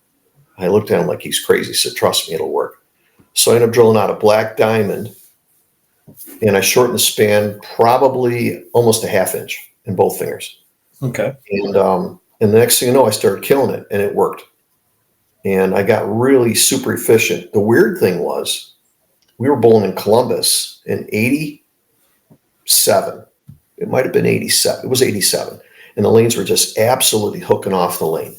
S7: I looked at him like he's crazy. He said, trust me, it'll work. So I ended up drilling out a black diamond, and I shortened the span probably almost a 1/2 inch in both fingers.
S6: Okay.
S7: And the next thing you know, I started killing it, and it worked. And I got really super efficient. The weird thing was, we were bowling in Columbus in 87. It might have been 87. It was 87. And the lanes were just absolutely hooking off the lane.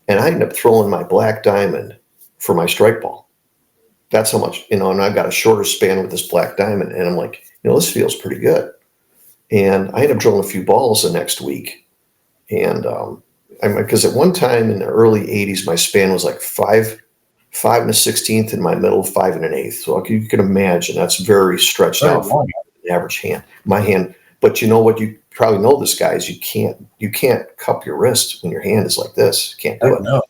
S7: And I ended up throwing my black diamond for my strike ball. That's how much, and I've got a shorter span with this black diamond. And I'm like, this feels pretty good. And I ended up drilling a few balls the next week. And because at one time in the early 80s, my span was like 5 1/16 in my middle, 5 1/8. So you can imagine that's very stretched out for an average hand. My hand, but you know what? You probably know this, guys. You can't cup your wrist when your hand is like this. You can't do it.
S6: No,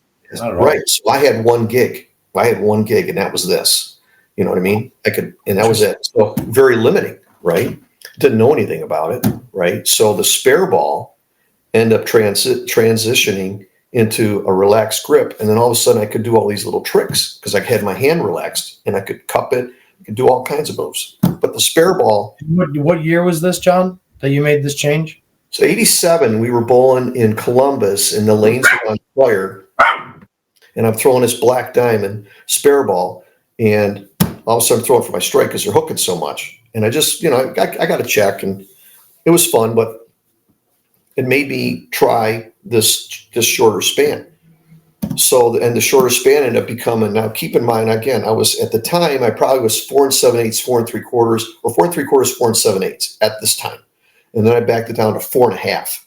S7: right. So I had 1 gig. And that was this. You know what I mean? And that was it. So very limiting, right? Didn't know anything about it, right? So the spare ball ended up transitioning into a relaxed grip. And then all of a sudden I could do all these little tricks because I had my hand relaxed and I could cup it, I could do all kinds of moves. But the spare ball.
S6: What year was this, John, that you made this change?
S7: So 87, we were bowling in Columbus and the lanes were on fire. And I'm throwing this black diamond spare ball. And all of a sudden I'm throwing for my strike because they're hooking so much. And I just, I got a check and it was fun, but it made me try this shorter span. So, and the shorter span ended up becoming, now keep in mind, again, I was at the time, I probably was 4 7/8, 4 3/4, or 4 3/4, 4 7/8 at this time. And then I backed it down to 4 1/2.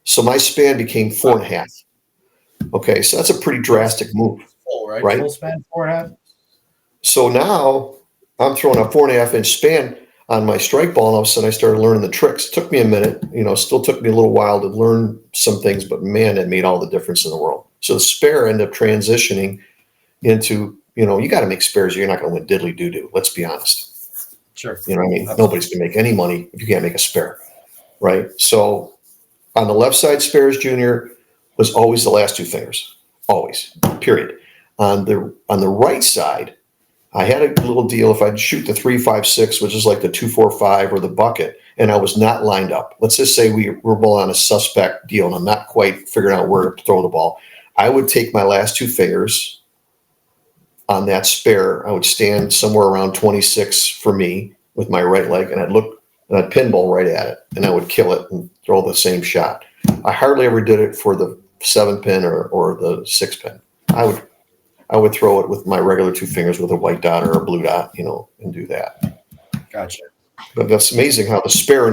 S7: So my span became 4 1/2. Okay. So that's a pretty drastic move.
S6: Full, right? Full span, 4 1/2.
S7: So now I'm throwing a 4 1/2 inch span. on my strike ball, and all of a sudden I started learning the tricks. It took me a minute, still took me a little while to learn some things, but man, it made all the difference in the world. So the spare ended up transitioning into, you got to make spares or you're not going to win diddly doo-doo. Let's be honest.
S6: Sure.
S7: You know what I mean? Nobody's going to make any money if you can't make a spare, right? So on the left side, spares junior was always the last two fingers, always, period. On the right side, I had a little deal. If I'd shoot the 3.56, which is like the 2.45 or the bucket, and I was not lined up. Let's just say we were both on a suspect deal, and I'm not quite figuring out where to throw the ball. I would take my last two fingers on that spare. I would stand somewhere around 26 for me with my right leg, and I'd look and I'd pinball right at it, and I would kill it and throw the same shot. I hardly ever did it for the 7-pin or the 6-pin. I would throw it with my regular two fingers with a white dot or a blue dot, and do that.
S6: Gotcha.
S7: But that's amazing how the spare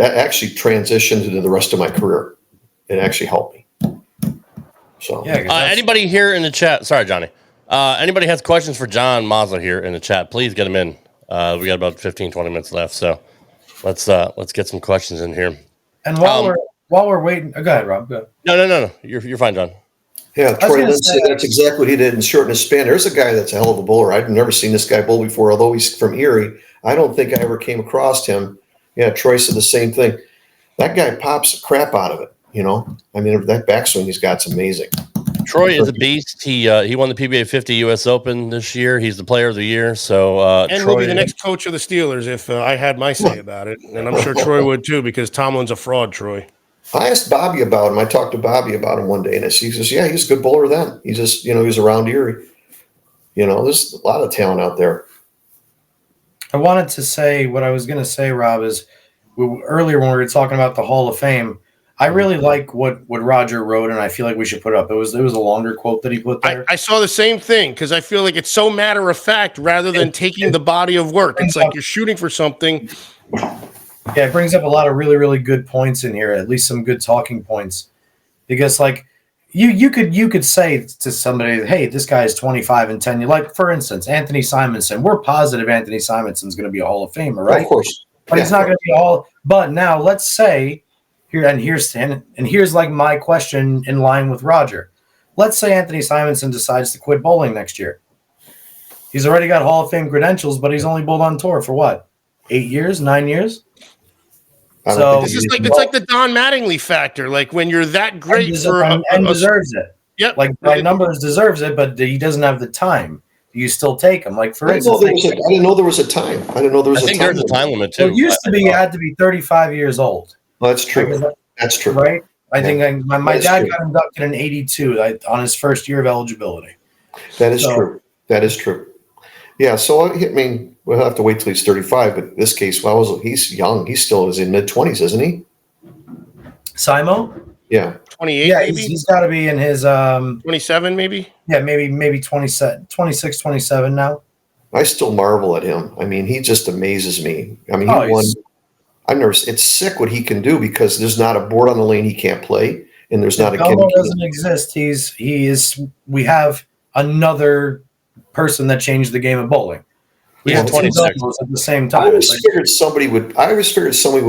S7: actually transitioned into the rest of my career. It actually helped me. So,
S4: anybody here in the chat? Sorry, Johnny. Anybody has questions for John Mazza here in the chat? Please get them in. We got about 15, 20 minutes left, so let's get some questions in here.
S6: And while we're waiting, go ahead, Rob. Go ahead.
S4: No. You're fine, John.
S7: Yeah, Troy Lindsay, that's exactly what he did in short and span. There's a guy that's a hell of a bowler. I've never seen this guy bowl before, although he's from Erie. I don't think I ever came across him. Yeah, Troy said the same thing. That guy pops the crap out of it, I mean, that backswing he's got's amazing.
S4: Troy is a beast. He won the PBA 50 U.S. Open this year. He's the player of the year. So
S5: and
S4: Troy
S5: will be the next coach of the Steelers if I had my say about it. And I'm sure Troy would too, because Tomlin's a fraud, Troy. I
S7: asked Bobby about him. I talked to Bobby about him one day, and he says, yeah, he's a good bowler then. He just, he was around Erie. There's a lot of talent out there.
S6: I wanted to say what I was going to say, Rob, is earlier when we were talking about the Hall of Fame, I really like what Roger wrote, and I feel like we should put it up. It was a longer quote that he put there.
S5: I saw the same thing because I feel like it's so matter of fact rather than taking the body of work. It's like you're shooting for something.
S6: Yeah, it brings up a lot of really, really good points in here, at least some good talking points. Because, like, you could say to somebody, hey, this guy is 25 and 10. Like, for instance, Anthony Simonson. We're positive Anthony Simonson's going to be a Hall of Famer, right?
S7: Of course.
S6: But he's not going to be all. But now let's say here's like my question in line with Roger. Let's say Anthony Simonson decides to quit bowling next year. He's already got Hall of Fame credentials, but he's only bowled on tour for what? 8 years, 9 years?
S5: So it's like the Don Mattingly factor. Like when you're that great
S6: and deserves it.
S5: Yep.
S6: Like by numbers deserves it, but he doesn't have the time. You still take him. Like for instance,
S7: I didn't know there was a time. I didn't know there was a time.
S4: I think there's a time limit too.
S6: It used to be you had to be 35 years old.
S7: Well, that's true. That's true.
S6: Right? I think my dad got inducted in 82 on his first year of eligibility.
S7: That is true. That is true. Yeah, so I mean, we'll have to wait till he's 35, but in this case, he's young. He still is in mid-20s, isn't he?
S6: Simo?
S7: Yeah.
S5: 28,
S6: yeah,
S5: maybe?
S6: He's got to be in his
S5: 27, maybe?
S6: Yeah, maybe 26, 27 now.
S7: I still marvel at him. I mean, he just amazes me. I mean, he won. It's sick what he can do because there's not a board on the lane he can't play, and there's not a
S6: Belmo doesn't exist. We have another person that changed the game of bowling. We have 26 at the same time.
S7: I always figured somebody would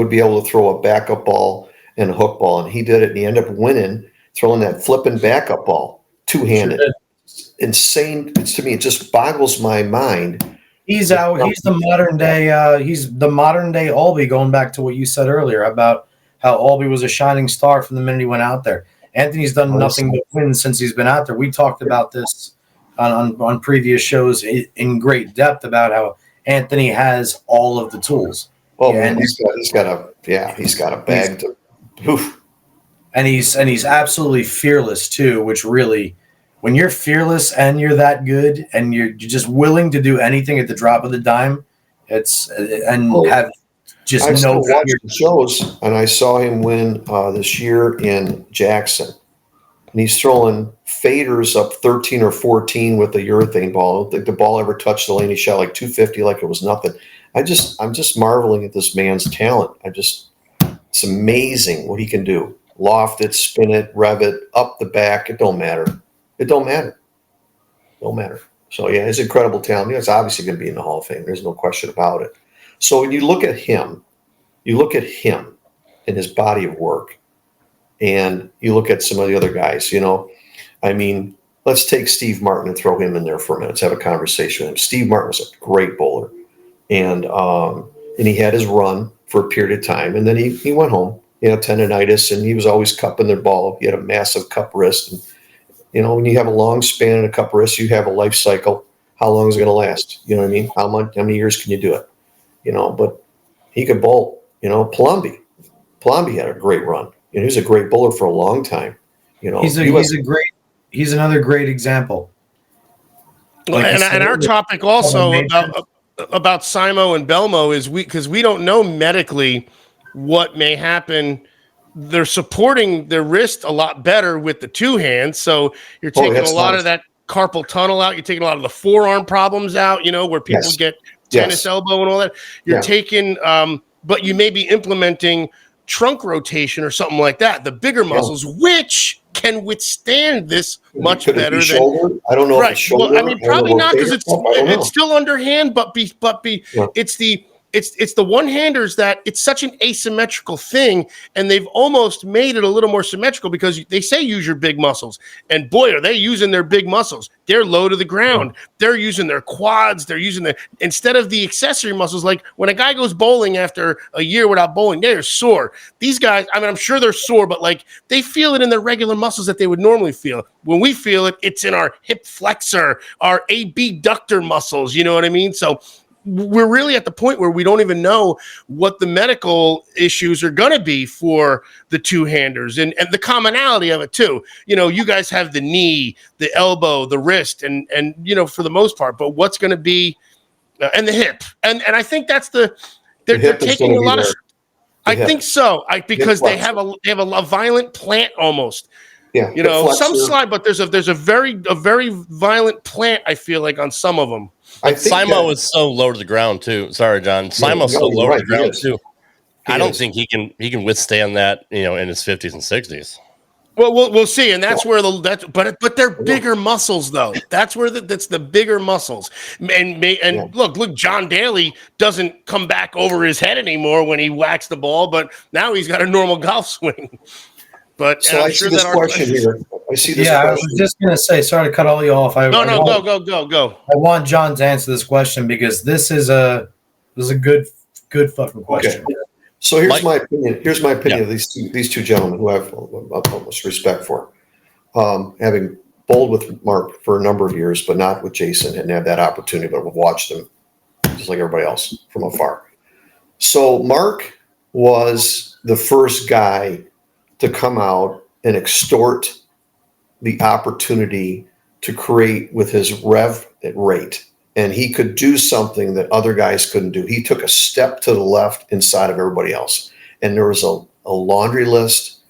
S7: be able to throw a backup ball and a hook ball, and he did it, and he ended up winning, throwing that flipping backup ball two-handed. Sure. Insane. To me, it just boggles my mind.
S6: He's the modern day. He's the modern day Albee. Going back to what you said earlier about how Albee was a shining star from the minute he went out there. Anthony's done nothing but win since he's been out there. We talked about this on previous shows in great depth about how Anthony has all of the tools.
S7: Well, man, he's got a bag to. Oof.
S6: And he's absolutely fearless too, which really. When you're fearless and you're that good and you're just willing to do anything at the drop of the dime, have just no fear.
S7: Shows, and I saw him win this year in Jackson, and he's throwing faders up 13 or 14 with the urethane ball. I don't think the ball ever touched the lane. He shot like 250, like it was nothing. I'm just marveling at this man's talent. It's amazing what he can do. Loft it, spin it, rev it, up the back. It don't matter. It don't matter. So, yeah, it's incredible talent. It's obviously going to be in the Hall of Fame. There's no question about it. So when you look at him and his body of work, and you look at some of the other guys, I mean, let's take Steve Martin and throw him in there for a minute. Let's have a conversation with him. Steve Martin was a great bowler, and he had his run for a period of time, and then he went home. Tendonitis, and he was always cupping their ball. He had a massive cup wrist, and when you have a long span and a cup wrist, you have a life cycle. How long is it going to last? You know what I mean? How many years can you do it? But he could bowl. Palombi had a great run. He was a great bowler for a long time.
S6: He's another great example.
S5: And our topic also about Simo and Belmo is because we don't know medically what may happen. They're supporting their wrist a lot better with the two hands, so you're taking a lot of that carpal tunnel out. You're taking a lot of the forearm problems out. Where people get tennis elbow and all that. You're taking, but you may be implementing trunk rotation or something like that. The bigger muscles, which can withstand this much better than
S7: shoulder. I don't know.
S5: Right.
S7: If shoulder,
S5: well, I mean, probably not because it's still underhand, but it's the one-handers that it's such an asymmetrical thing, and they've almost made it a little more symmetrical because they say use your big muscles, and boy, are they using their big muscles. They're low to the ground. They're using their quads. They're using instead of the accessory muscles. Like when a guy goes bowling after a year without bowling, they're sore. These guys, I mean, I'm sure they're sore, but like they feel it in their regular muscles that they would normally feel. When we feel it, it's in our hip flexor, our abductor muscles. You know what I mean? So we're really at the point where we don't even know what the medical issues are going to be for the two-handers and the commonality of it too. You guys have the knee, the elbow, the wrist, and for the most part, but what's going to be and the hip. And I think that's they're taking a lot of I think so. Because they have a violent plant almost.
S7: Yeah.
S5: Some slide, but there's a very violent plant, I feel like, on some of them.
S4: Simo is so low to the ground too. Sorry, John. Simo's so low to the ground too. I don't think he can withstand that, in his 50s and 60s.
S5: Well, we'll see, and that's where but they're bigger muscles though. That's where that's the bigger muscles. And look, John Daly doesn't come back over his head anymore when he whacks the ball, but now he's got a normal golf swing. But
S7: so I see this question here. I see this.
S6: Yeah, I was just gonna say. Sorry to cut all you off.
S5: Go.
S6: I want John to answer this question because this is a good fucking question.
S7: Okay. So here's my opinion. Here's my opinion of these two gentlemen who I have utmost respect for. Having bowled with Mark for a number of years, but not with Jason, and have that opportunity, but we've watched him just like everybody else from afar. So Mark was the first guy to come out and extort the opportunity to create with his rev rate. And he could do something that other guys couldn't do. He took a step to the left inside of everybody else. And there was a laundry list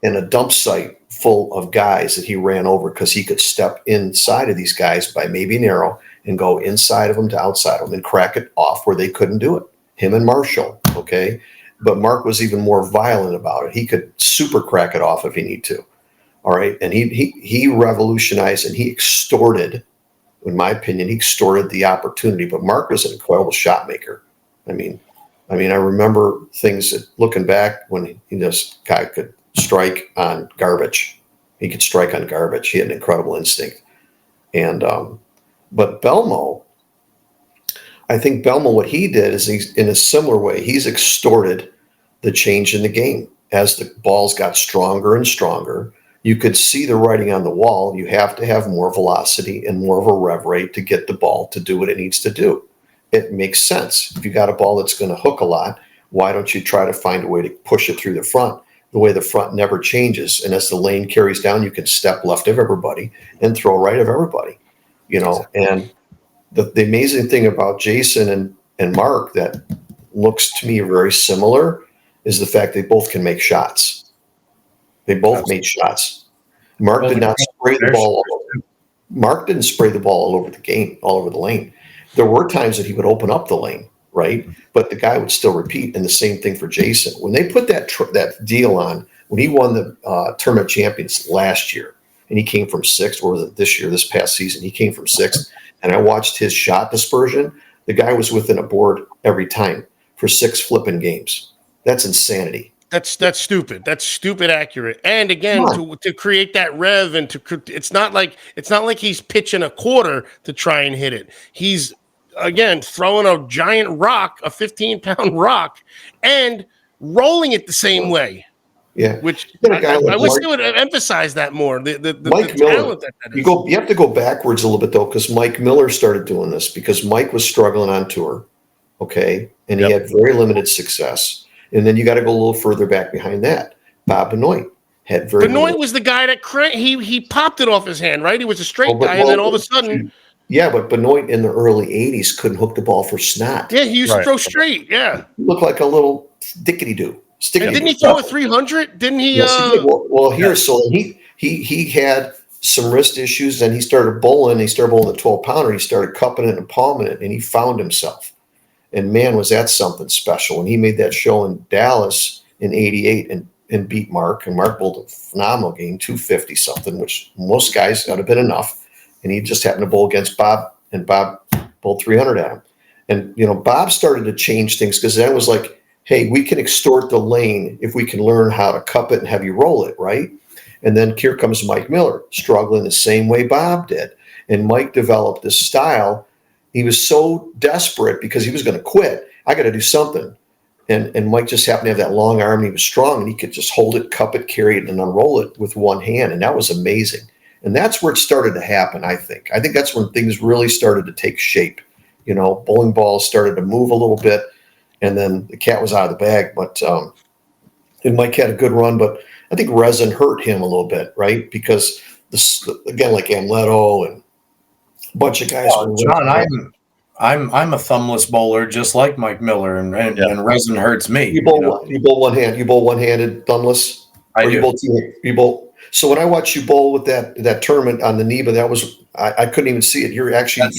S7: and a dump site full of guys that he ran over because he could step inside of these guys by maybe narrow and go inside of them to outside of them and crack it off where they couldn't do it. Him and Marshall, okay? But Mark was even more violent about it. He could super crack it off if he need to. All right. And he revolutionized and he extorted, in my opinion, the opportunity. But Mark was an incredible shot maker. I mean, I remember things that looking back when this guy could strike on garbage. He could strike on garbage. He had an incredible instinct. And but Belmo, I think Belmo, what he did is he's in a similar way. He's extorted the change in the game as the balls got stronger and stronger. You could see the writing on the wall. You have to have more velocity and more of a rev rate to get the ball to do what it needs to do. It makes sense. If you got a ball that's going to hook a lot, why don't you try to find a way to push it through the front? The way the front never changes. And as the lane carries down, you can step left of everybody and throw right of everybody. And the amazing thing about Jason and Mark that looks to me very similar is the fact they both can make shots. They both made shots. Mark did not spray the ball. Mark didn't spray the ball all over the game, all over the lane. There were times that he would open up the lane, right? But the guy would still repeat. And the same thing for Jason. When they put that deal on, when he won the tournament champions last year, and he came from sixth, or was it this past season, he came from sixth, and I watched his shot dispersion. The guy was within a board every time. for 6 flipping games. That's insanity.
S5: That's stupid. That's stupid accurate. And again, to create that rev and it's not like he's pitching a quarter to try and hit it. He's again throwing a giant rock, a 15-pound rock, and rolling it the same way.
S7: Yeah,
S5: which I wish they would emphasize that more. The
S7: Mike Miller. That is. You have to go backwards a little bit though, because Mike Miller started doing this because Mike was struggling on tour, okay, and he had very limited success. And then you got to go a little further back behind that. Bob Benoit had very.
S5: Benoit was the guy that he popped it off his hand, right? He was a straight guy, and then all of a sudden.
S7: Yeah, but Benoit in the early '80s couldn't hook the ball for snot.
S5: Yeah, he used to throw straight. Yeah,
S7: he looked like a little dickety-doo.
S5: And didn't he throw a 300? Didn't he?
S7: Yes, he did. So he had some wrist issues, and he started bowling. He started bowling the 12-pounder. He started cupping it and palming it, and he found himself. And man, was that something special. And he made that show in Dallas in '88 and beat Mark. And Mark bowled a phenomenal game, 250 something, which most guys would have been enough. And he just happened to bowl against Bob, and Bob bowled 300 at him. And Bob started to change things because that was like, hey, we can extort the lane if we can learn how to cup it and have you roll it, right? And then here comes Mike Miller, struggling the same way Bob did. And Mike developed this style. He was so desperate because he was going to quit. I got to do something. And Mike just happened to have that long arm. And he was strong, and he could just hold it, cup it, carry it, and unroll it with one hand. And that was amazing. And that's where it started to happen, I think. I think that's when things really started to take shape. Bowling balls started to move a little bit, and then the cat was out of the bag. But and Mike had a good run, but I think resin hurt him a little bit, right? Because, again, like Amleto and a bunch of guys.
S6: John, I'm a thumbless bowler, just like Mike Miller, and resin hurts me.
S7: You bowl one-handed thumbless.
S6: I do.
S7: You bowl. So when I watched you bowl with that tournament on the NEBA, that was I couldn't even see it. You're actually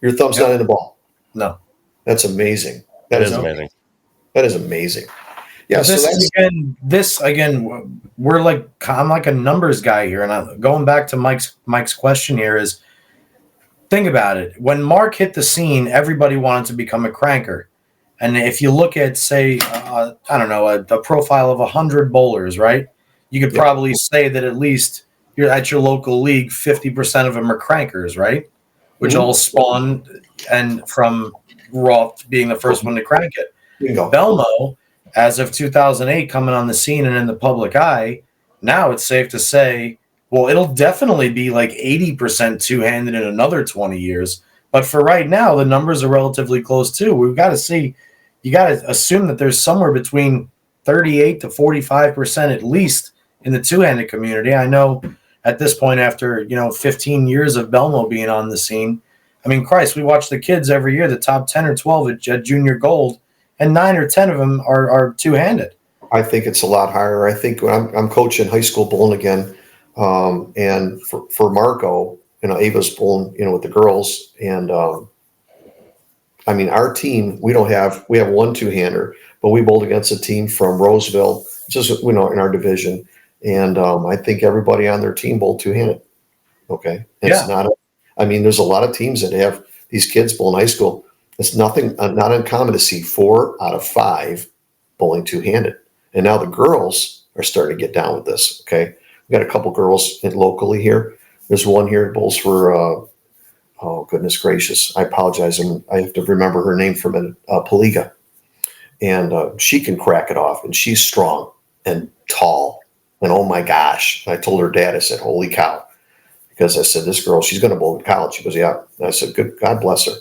S7: your thumb's not in the ball.
S6: No,
S7: that's amazing. That is amazing. That is amazing. Yeah.
S6: This again, I'm like a numbers guy here, and going back to Mike's question here is. Think about it. When Mark hit the scene, everybody wanted to become a cranker. And if you look at, say, a profile of 100 bowlers, right? You could probably say that at least you're at your local league, 50% of them are crankers, right? Which all spawn and from Roth being the first one to crank it. Belmo, as of 2008, coming on the scene and in the public eye, now it's safe to say, well, it'll definitely be like 80% two-handed in another 20 years. But for right now, the numbers are relatively close too. We've got to see, you got to assume that there's somewhere between 38 to 45% at least in the two-handed community. I know at this point, after 15 years of Belmo being on the scene, I mean, Christ, we watch the kids every year, the top 10 or 12 at Junior Gold, and 9 or 10 of them are two-handed.
S7: I think it's a lot higher. I think when I'm coaching high school bowling again. And for Marco, Ava's bowling, with the girls. And, I mean, our team, we have one two-hander, but we bowled against a team from Roseville, just, in our division. And, I think everybody on their team bowled two-handed. Okay. It's there's a lot of teams that have these kids bowling high school. It's not uncommon to see 4 out of 5 bowling two-handed. And now the girls are starting to get down with this. Okay. We got a couple girls locally here. There's one here that bowls for, oh, goodness gracious. I apologize. I have to remember her name for a minute. Paliga. And she can crack it off. And she's strong and tall. And oh, my gosh. And I told her dad, I said, holy cow. Because I said, this girl, she's going to bowl in college. She goes, yeah. And I said, good, God bless her.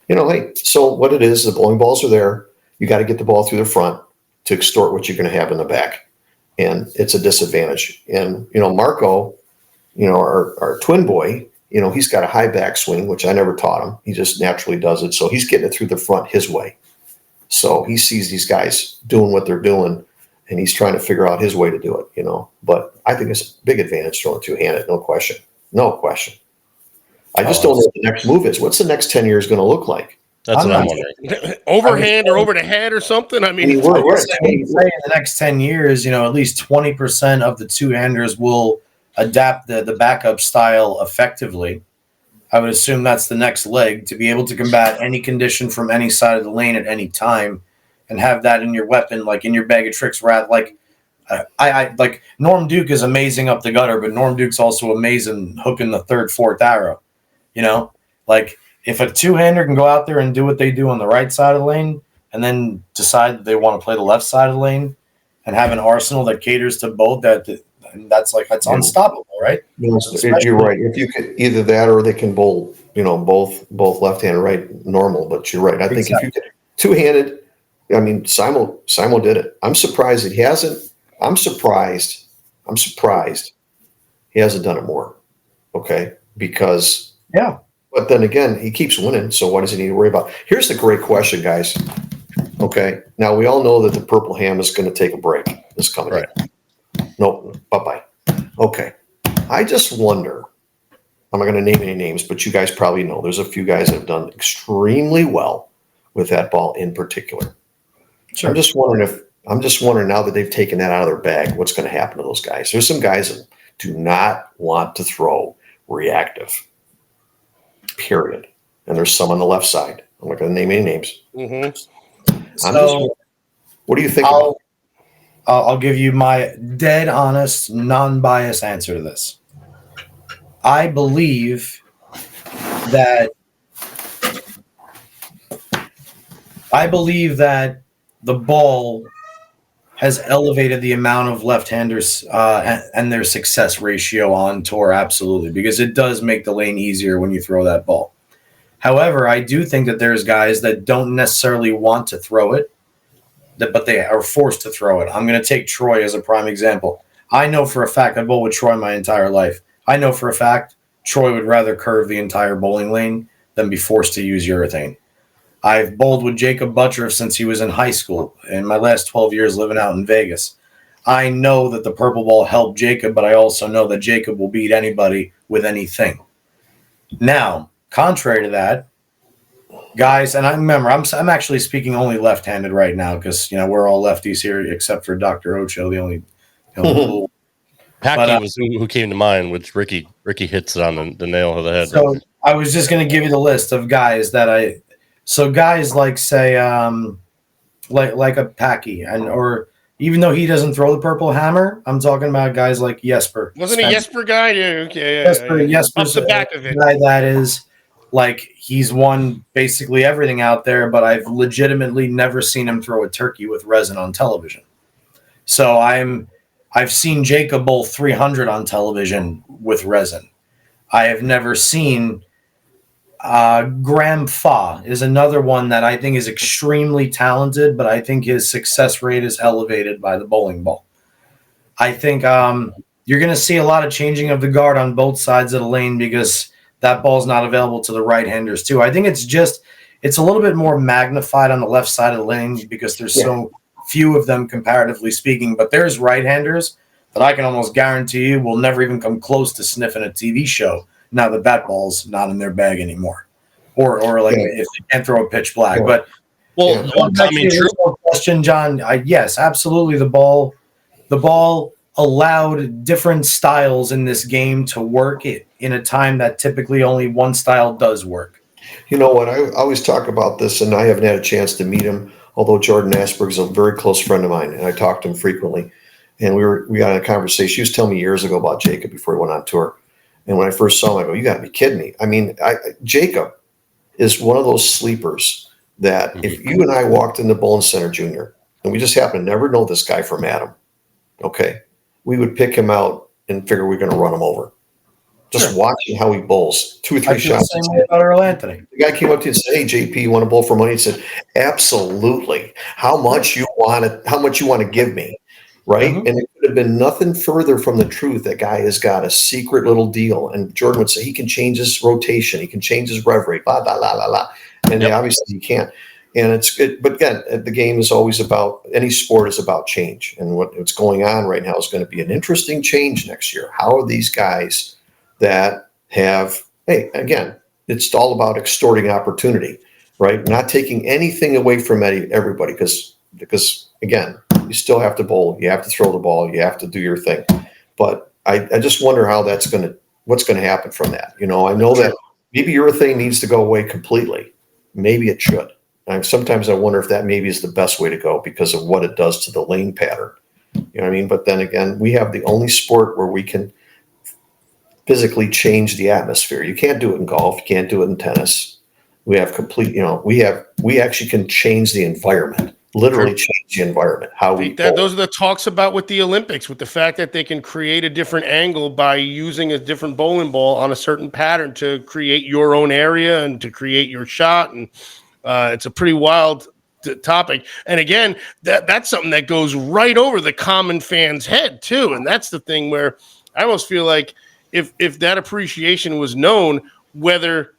S7: Hey, so what it is, the bowling balls are there. You got to get the ball through the front to extort what you're going to have in the back. And it's a disadvantage. And, Marco, our twin boy, he's got a high backswing, which I never taught him. He just naturally does it. So he's getting it through the front his way. So he sees these guys doing what they're doing, and he's trying to figure out his way to do it, But I think it's a big advantage throwing two-handed, no question. No question. I just don't know what the next move is. What's the next 10 years going to look like?
S4: That's what I'm wondering.
S5: Overhand or over the head or something? I mean,
S6: we're saying in the next 10 years, at least 20% of the two-handers will adapt the backup style effectively. I would assume that's the next leg, to be able to combat any condition from any side of the lane at any time. and have that in your weapon, like in your bag of tricks. Like I like Norm Duke is amazing up the gutter, but Norm Duke's also amazing hooking the third, fourth arrow. You know, like if a two-hander can go out there and do what they do on the right side of the lane, and then decide that they want to play the left side of the lane, and have an arsenal that caters to both, that's unstoppable, right?
S7: Yes, you're right. If you could either that or they can bowl, both left hand, right, normal. But you're right. I think if you could two-handed, I mean, Simo did it. I'm surprised that he hasn't. I'm surprised he hasn't done it more. Okay, because
S6: yeah.
S7: But then again, he keeps winning. So what does he need to worry about? Here's the great question, guys. Okay, now we all know that the Purple Ham is going to take a break this coming year. Nope, bye-bye. Okay, I just wonder, I'm not going to name any names, but you guys probably know there's a few guys that have done extremely well with that ball in particular. Sure. I'm just wondering now that they've taken that out of their bag, what's going to happen to those guys? There's some guys that do not want to throw reactive, period. And there's some on the left side. I'm not going to name any names.
S5: Mm-hmm.
S7: What do you think?
S6: I'll give you my dead honest, non-biased answer to this. I believe that the ball has elevated the amount of left-handers and their success ratio on tour, absolutely, because it does make the lane easier when you throw that ball. However, I do think that there's guys that don't necessarily want to throw it, but they are forced to throw it. I'm going to take Troy as a prime example. I know for a fact, I've bowled with Troy my entire life. I know for a fact Troy would rather curve the entire bowling lane than be forced to use urethane. I've bowled with Jacob Butcher since he was in high school, in my last 12 years living out in Vegas. I know that the purple ball helped Jacob, but I also know that Jacob will beat anybody with anything. Now, contrary to that, guys, and I remember I'm actually speaking only left-handed right now because we're all lefties here except for Dr. Ocho, the only cool.
S4: Packy was who came to mind, which Ricky hits it on the nail of the head.
S6: So I was just going to give you the list of guys that guys like say like a Packy or even though he doesn't throw the purple hammer, I'm talking about guys like Jesper.
S5: Wasn't a Jesper guy? Yeah, okay.
S6: Jesper's
S5: the back of it.
S6: Guy that is like he's won basically everything out there, but I've legitimately never seen him throw a turkey with resin on television. So I've seen Jacob bowl 300 on television with resin. I have never seen Graham Fa is another one that I think is extremely talented, but I think his success rate is elevated by the bowling ball. I think you're going to see a lot of changing of the guard on both sides of the lane because that ball's not available to the right-handers too. I think it's a little bit more magnified on the left side of the lane because there's so few of them comparatively speaking, but there's right-handers that I can almost guarantee you will never even come close to sniffing a TV show now that ball's not in their bag anymore. Or like if they can't throw a pitch black. Yeah. But true question, John. Yes, absolutely. The ball allowed different styles in this game to work it in a time that typically only one style does work.
S7: You know what? I always talk about this, and I haven't had a chance to meet him, although Jordan Asperg is a very close friend of mine, and I talk to him frequently. And we got in a conversation. He was telling me years ago about Jacob before he went on tour. And when I first saw him, I go, you got to be kidding me. I mean, Jacob is one of those sleepers that if you and I walked into Bowling Center Junior, and we just happen to never know this guy from Adam, okay, we would pick him out and figure we're going to run him over. Just watching how he bowls, 2 or 3 shots.
S6: The same way about Earl Anthony.
S7: The guy came up to you and said, "Hey, JP, you want to bowl for money?" He said, "Absolutely. How much you want to give me?" Right? Mm-hmm. And it could have been nothing further from the truth. That guy has got a secret little deal. And Jordan would say he can change his rotation, he can change his rev rate, blah, blah, blah, blah, blah. And obviously he can't. And but again, the game is always about, any sport is about change. And what's going on right now is going to be an interesting change next year. How are these guys that have, hey, again, it's all about extorting opportunity, right? Not taking anything away from everybody because again, you still have to bowl, you have to throw the ball, you have to do your thing. But I just wonder how what's going to happen from that. I know that maybe urethane needs to go away completely. Maybe it should. sometimes I wonder if that maybe is the best way to go because of what it does to the lane pattern. You know what I mean? But then again, we have the only sport where we can physically change the atmosphere. You can't do it in golf. You can't do it in tennis. We have complete, we actually can change the environment, literally change the environment.
S5: Those are the talks about with the Olympics, with the fact that they can create a different angle by using a different bowling ball on a certain pattern to create your own area and to create your shot. And it's a pretty wild topic. And again, that's something that goes right over the common fan's head too. And that's the thing where I almost feel like if that appreciation was known, whether,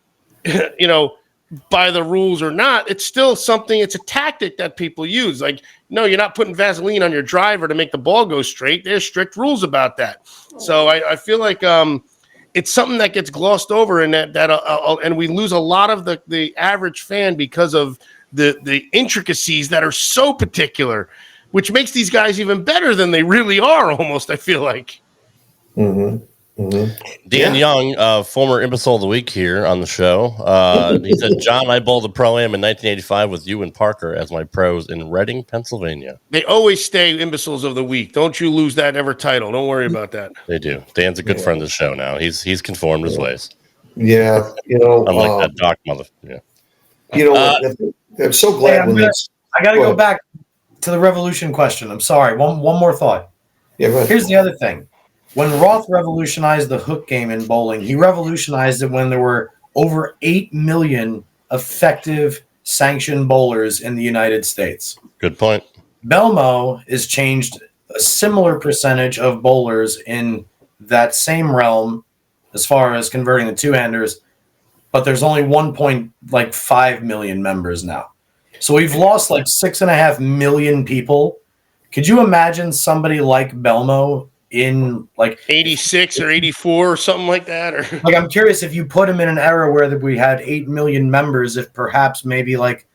S5: by the rules or not, it's still something, it's a tactic that people use. Like, no, you're not putting Vaseline on your driver to make the ball go straight. There's strict rules about that. So I feel like it's something that gets glossed over, and and we lose a lot of the average fan because of the intricacies that are so particular, which makes these guys even better than they really are almost, I feel like.
S7: Mm-hmm. Mm-hmm.
S4: Dan Young, former imbecile of the week here on the show. He said, John, I bowled the Pro-Am in 1985 with you and Parker as my pros in Reading, Pennsylvania.
S5: They always stay imbeciles of the week. Don't you lose that ever title. Don't worry about that.
S4: They do. Dan's a good friend of the show now. He's conformed his ways.
S7: Yeah.
S4: Unlike that Doc mother. Yeah.
S7: I'm so glad
S6: I got to go back to the revolution question. I'm sorry. One more thought.
S7: Yeah, go ahead.
S6: Here's the other thing. When Roth revolutionized the hook game in bowling, he revolutionized it when there were over 8 million effective sanctioned bowlers in the United States.
S4: Good point.
S6: Belmo has changed a similar percentage of bowlers in that same realm as far as converting the two-handers, but there's only 1.5 million members now. So we've lost like 6.5 million people. Could you imagine somebody like Belmo in like
S5: 86 or 84 or something like that? Or
S6: like, I'm curious if you put him in an era where we had 8 million members, if perhaps maybe like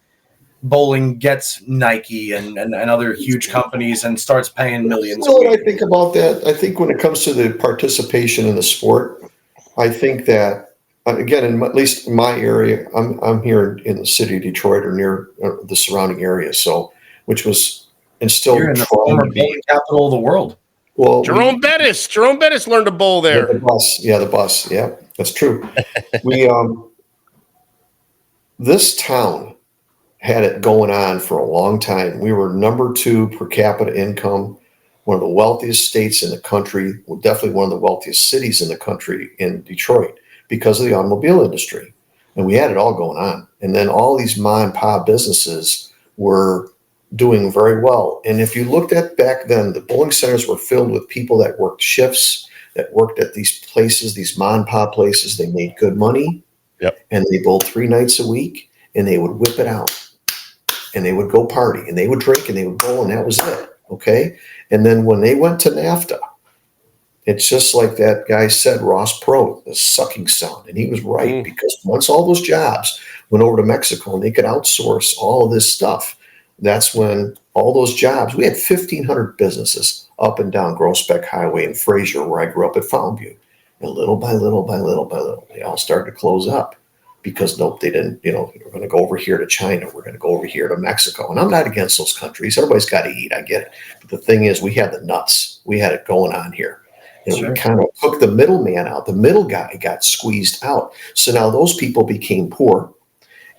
S6: bowling gets Nike and other huge companies and starts paying millions.
S7: You know what I think about that? I think when it comes to the participation in the sport, I think that, again, at least in my area, I'm here in the city of Detroit or near the surrounding area, so which was instilled.
S6: You're in the former bowling capital of the world.
S7: Well,
S5: Jerome Bettis learned to bowl there.
S7: The bus. Yeah, that's true. This town had it going on for a long time. We were number 2 per capita income, one of the wealthiest states in the country, definitely one of the wealthiest cities in the country in Detroit because of the automobile industry. And we had it all going on. And then all these mom and pop businesses were doing very well. And if you looked at back then, the bowling centers were filled with people that worked shifts, that worked at these places, these mom and pop places. They made good money.
S4: Yep.
S7: And they bowled 3 nights a week, and they would whip it out. And they would go party, and they would drink, and they would bowl, and that was it. Okay? And then when they went to NAFTA, it's just like that guy said, Ross Perot, the sucking sound. And he was right, because once all those jobs went over to Mexico and they could outsource all of this stuff, that's when all those jobs, we had 1,500 businesses up and down Groesbeck Highway in Fraser, where I grew up at Foundview. And little by little, they all started to close up because they didn't, we're going to go over here to China. We're going to go over here to Mexico. And I'm not against those countries. Everybody's got to eat. I get it. But the thing is, we had the nuts. We had it going on here. And we kind of took the middleman out. The middle guy got squeezed out. So now those people became poor.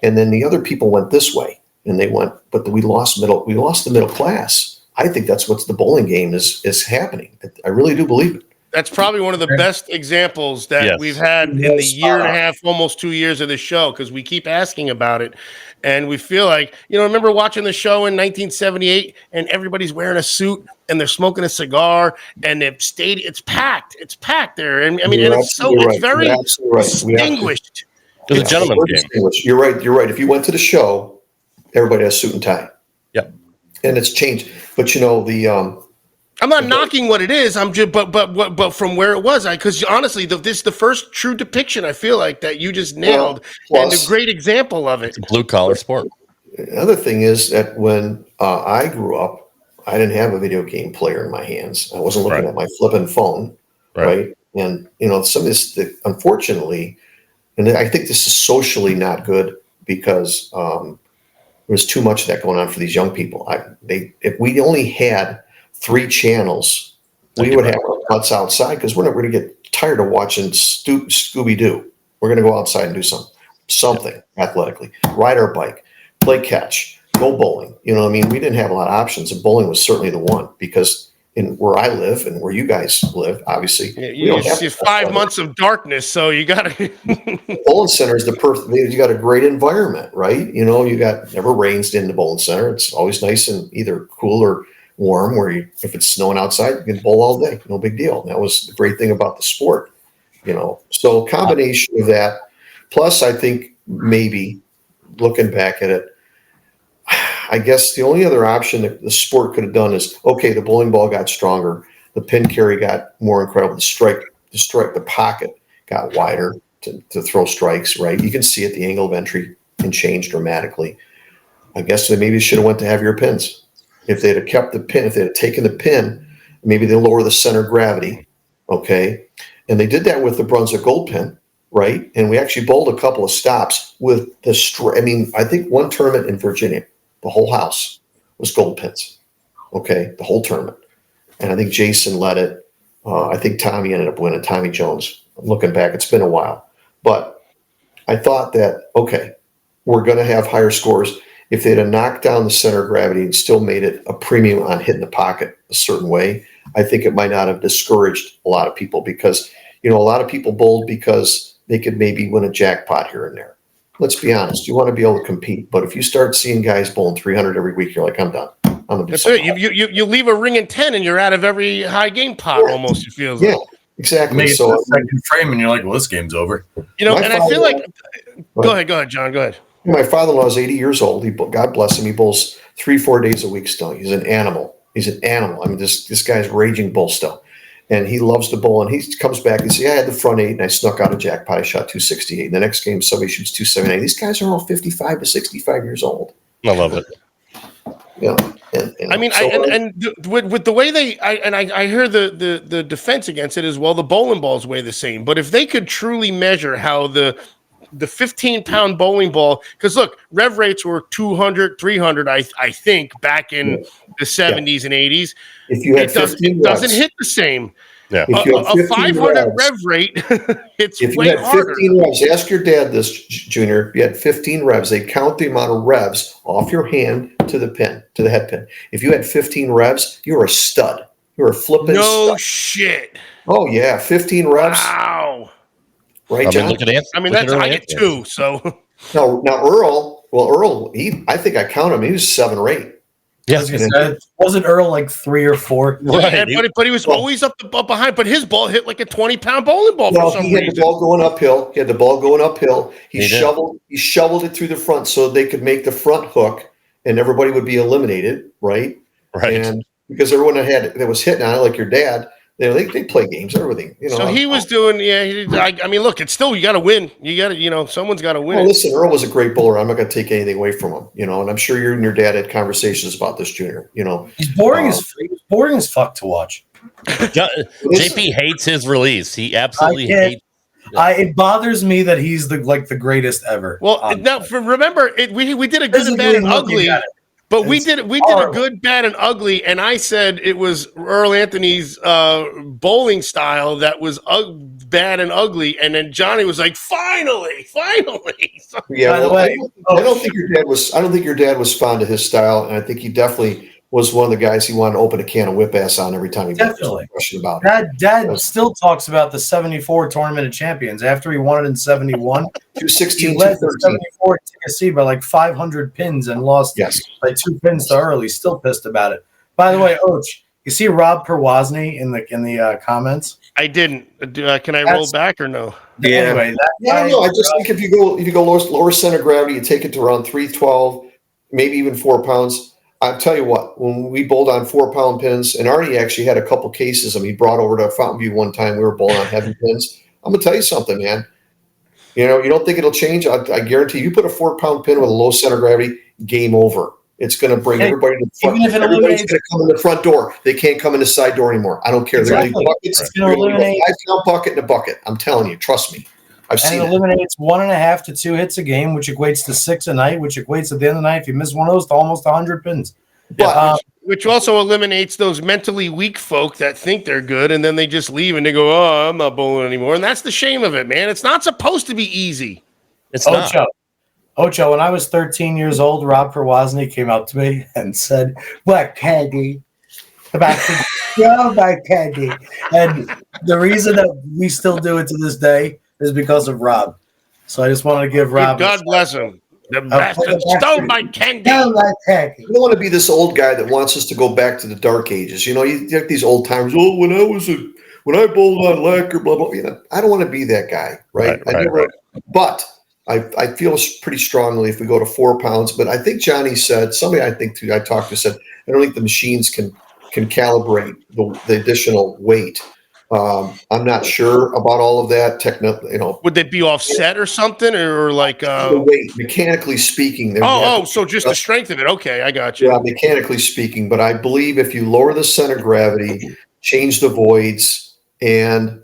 S7: And then the other people went this way. And they went, but we lost the middle class. I think that's what the bowling game is happening. I really do believe it.
S5: That's probably one of the best examples that we've had in the year and a half, almost 2 years of this show, because we keep asking about it. And we feel like, remember watching the show in 1978 and everybody's wearing a suit and they're smoking a cigar and it's packed. It's packed there. And I mean, it's very distinguished.
S4: It's a gentleman's game.
S7: You're right. If you went to the show, everybody has suit and tie.
S4: Yep.
S7: And it's changed. But
S5: I'm not knocking what it is. I'm just, but from where it was, because honestly, this is the first true depiction I feel like that you just nailed, and a great example of it.
S4: It's a blue collar sport.
S7: The other thing is that when I grew up, I didn't have a video game player in my hands. I wasn't looking at my flipping phone, right? And some of this, unfortunately, and I think this is socially not good because was too much of that going on for these young people. If we only had 3 channels, we would have our butts outside because we're not going to get tired of watching Scooby-Doo. We're going to go outside and do something athletically, ride our bike, play catch, go bowling. You know what I mean? We didn't have a lot of options, and bowling was certainly the one because in where I live and where you guys live, obviously,
S5: you see 5 months of darkness, so you got to.
S7: Bowling center is the perfect. You got a great environment, right? You know, you got never rains in the bowling center. It's always nice and either cool or warm. Where if it's snowing outside, you can bowl all day, no big deal. And that was the great thing about the sport, you know. So a combination of that, plus I think maybe looking back at it, I guess the only other option that the sport could have done is, okay, the bowling ball got stronger, the pin carry got more incredible, the pocket got wider to throw strikes, right? You can see it, the angle of entry can change dramatically. I guess they maybe should have went to heavier pins. If they'd have kept the pin, if they'd have taken the pin, maybe they'll lower the center of gravity, okay? And they did that with the Brunswick gold pin, right? And we actually bowled a couple of stops with I think one tournament in Virginia, the whole house was gold pins. Okay, the whole tournament. And I think Jason led it. I think Tommy ended up winning, Tommy Jones. Looking back, it's been a while. But I thought that, okay, we're going to have higher scores. If they'd have knocked down the center of gravity and still made it a premium on hitting the pocket a certain way, I think it might not have discouraged a lot of people because, you know, a lot of people bowled because they could maybe win a jackpot here and there. Let's be honest. You want to be able to compete, but if you start seeing guys bowling 300 every week, you're like, I'm done. I'm gonna do
S5: That's
S7: something
S5: it. You leave a ring in 10 and you're out of every high game pot almost. It feels like.
S7: Exactly.
S8: Make it
S7: So
S8: to the second frame, and you're like, well, this game's over.
S5: You know,
S7: My
S5: and I feel like. Go ahead, John. Go ahead.
S7: My father-in-law is 80 years old. God bless him. He bowls 3-4 days a week still. He's an animal. I mean, this guy's raging bull still. And he loves to bowl. And he comes back and says, I had the front 8 and I snuck out a jackpot. I shot 268. The next game, somebody shoots 279. These guys are all 55 to 65 years old.
S4: I love it.
S7: Yeah.
S5: I mean, with the way I hear the defense against it as well, the bowling balls weigh the same. But if they could truly measure how the 15-pound bowling ball, because look, rev rates were 200, 300, I think, back in the 70s and 80s.
S7: If you had
S5: it doesn't hit the same.
S4: Yeah.
S5: A 500 rev rate, it's
S7: if you
S5: way
S7: had 15
S5: harder.
S7: revs, ask your dad this, Junior. If you had 15 revs, they count the amount of revs off your hand to the pin, to the head pin. If you had 15 revs, you were a stud. You were a flipping stud.
S5: Shit.
S7: Oh, yeah. 15 revs.
S5: Wow.
S7: Right, John?
S5: I get 2, so.
S7: No, now Earl, I think I count him. He was 7 or 8.
S8: Yeah, wasn't Earl like 3 or 4?
S5: Right. But he was always up behind. But his ball hit like a 20-pound bowling ball for some reason.
S7: He had the ball going uphill. He shoveled it through the front so they could make the front hook, and everybody would be eliminated, right?
S4: Right.
S7: And because everyone that was hitting on it, like your dad, they play games, everything. You know.
S5: So he was doing, I mean, look, it's still, you got to win. You got to, someone's got to win.
S7: Well, listen, Earl was a great bowler. I'm not going to take anything away from him, and I'm sure you and your dad had conversations about this, Junior.
S8: He's boring as fuck to watch.
S4: JP hates his release. He absolutely hates.
S8: It bothers me that he's the greatest ever.
S5: Well, now remember, we did a good and bad and ugly. But we did a good, bad, and ugly, and I said it was Earl Anthony's bowling style that was bad and ugly, and then Johnny was like, "Finally!" So,
S7: yeah. By the way, I don't think your dad was fond of his style, and I think he definitely was one of the guys he wanted to open a can of whip ass on every time he got a question about it.
S6: Dad still talks about the 74 Tournament of Champions. After he won it in 71,
S7: 216,
S6: he led the 74 Tennessee by like 500 pins and lost by 2 pins to Earl. He's still pissed about it. By the way, Och, you see Rob Perwosny in the comments?
S5: I didn't. Can I roll back or no?
S6: Yeah. Anyway,
S7: I just think if you go lower center of gravity, you take it to around 312, maybe even 4 pounds. I'll tell you what, when we bowled on 4-pound pins, and Arnie actually had a couple cases of them he brought over to Fountain View one time. We were bowling on heavy pins. I'm going to tell you something, man. You don't think it'll change? I guarantee you put a 4-pound pin with a low center of gravity, game over. It's going to bring everybody to the front. Everybody's going to come in the front door. They can't come in the side door anymore. I don't care.
S6: Exactly.
S7: They're going to buckets. They're going to 5-pound bucket and a bucket. I'm telling you. Trust me. I've seen
S6: it eliminates 1.5 to 2 hits a game, which equates to 6 a night, which equates at the end of the night, if you miss one of those, to almost 100 pins.
S5: But which also eliminates those mentally weak folk that think they're good and then they just leave and they go, "Oh, I'm not bowling anymore." And that's the shame of it, man. It's not supposed to be easy.
S4: It's not.
S6: Ocho, when I was 13 years old, Rob Perwazny came up to me and said, "What candy?" Back candy. And the reason that we still do it to this day is because of Rob. So I just wanted to give Rob.
S5: God bless him. The bastard stole my candy.
S7: You don't want to be this old guy that wants us to go back to the dark ages. You know, you get these old timers. Oh, when I bowled on lacquer, blah blah. You know, I don't want to be that guy, right? Right. But I feel pretty strongly if we go to 4 pounds. But I think Johnny said, somebody I talked to said, I don't think the machines can calibrate the additional weight. I'm not sure about all of that.
S5: Would they be offset or something, or like
S7: the weight, mechanically speaking?
S5: So just the strength of it. Okay, I got you.
S7: Yeah, mechanically speaking, but I believe if you lower the center of gravity, change the voids, and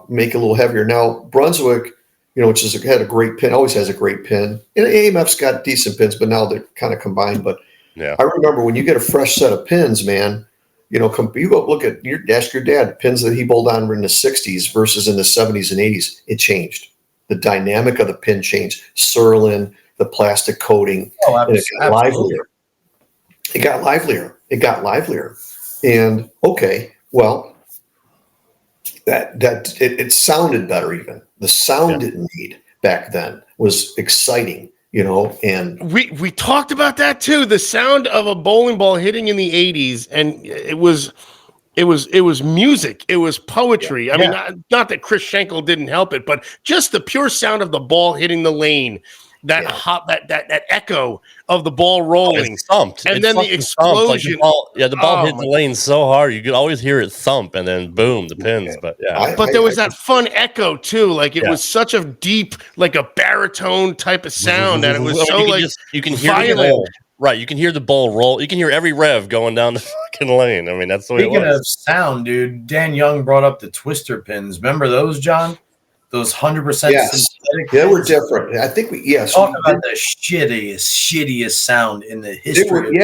S7: make it a little heavier. Now Brunswick, which had a great pin, always has a great pin, and AMF's got decent pins, but now they're kind of combined. But yeah, I remember when you get a fresh set of pins, man. You go look at ask your dad pins that he bowled on in the 60s versus in the 70s and 80s. It changed. The dynamic of the pin changed. Surlin, the plastic coating, and it got livelier. It got livelier. And okay, well, it sounded better. Even the sound it made back then was exciting. And
S5: we talked about that too. The sound of a bowling ball hitting in the 80s, and it was music. It was poetry. Yeah. I mean, not that Chris Schenkel didn't help it, but just the pure sound of the ball hitting the lane, that echo of the ball rolling, and then the explosion.
S4: Like the ball hit the lane so hard you could always hear it thump, and then boom, the pins. But
S5: but there was that fun echo too. Like it was such a deep, like a baritone type of sound that it was so
S4: you can hear the ball. Right, you can hear the ball roll. You can hear every rev going down the fucking lane. I mean, that's the way it was.
S6: Speaking of sound, dude, Dan Young brought up the twister pins. Remember those, John? Those 100% synthetic.
S7: They were different. I think
S6: talk about the shittiest sound in the history.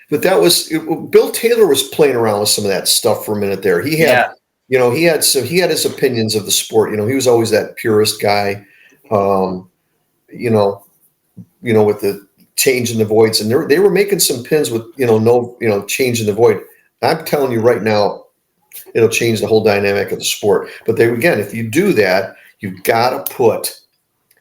S7: But that was Bill Taylor was playing around with some of that stuff for a minute there. He had, he had his opinions of the sport. He was always that purist guy. With the change in the voids, and they were making some pins with change in the void. I'm telling you right now, it'll change the whole dynamic of the sport. But if you do that, you've got to put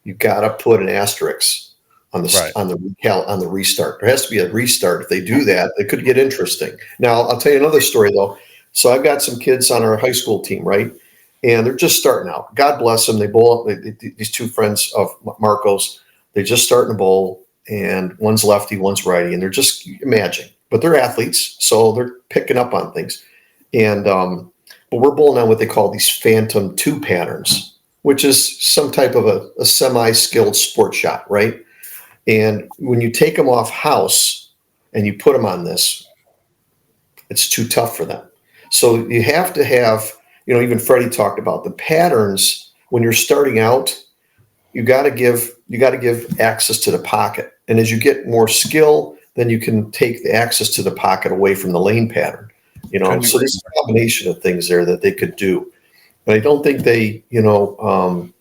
S7: an asterisk on the restart. There has to be a restart. If they do that, it could get interesting. Now, I'll tell you another story though. So I've got some kids on our high school team, right? And they're just starting out. God bless them. They bowl. These two friends of Marco's, they're just starting to bowl, and one's lefty, one's righty, and they're just imagining. But they're athletes, so they're picking up on things. And but we're bowling on what they call these Phantom 2 patterns, which is some type of a semi-skilled sport shot, right? And when you take them off house and you put them on this, it's too tough for them. So you have to have, even Freddie talked about the patterns. When you're starting out, you got to give access to the pocket. And as you get more skill, then you can take the access to the pocket away from the lane pattern. So there's a combination of things there that they could do. But I don't think they, I don't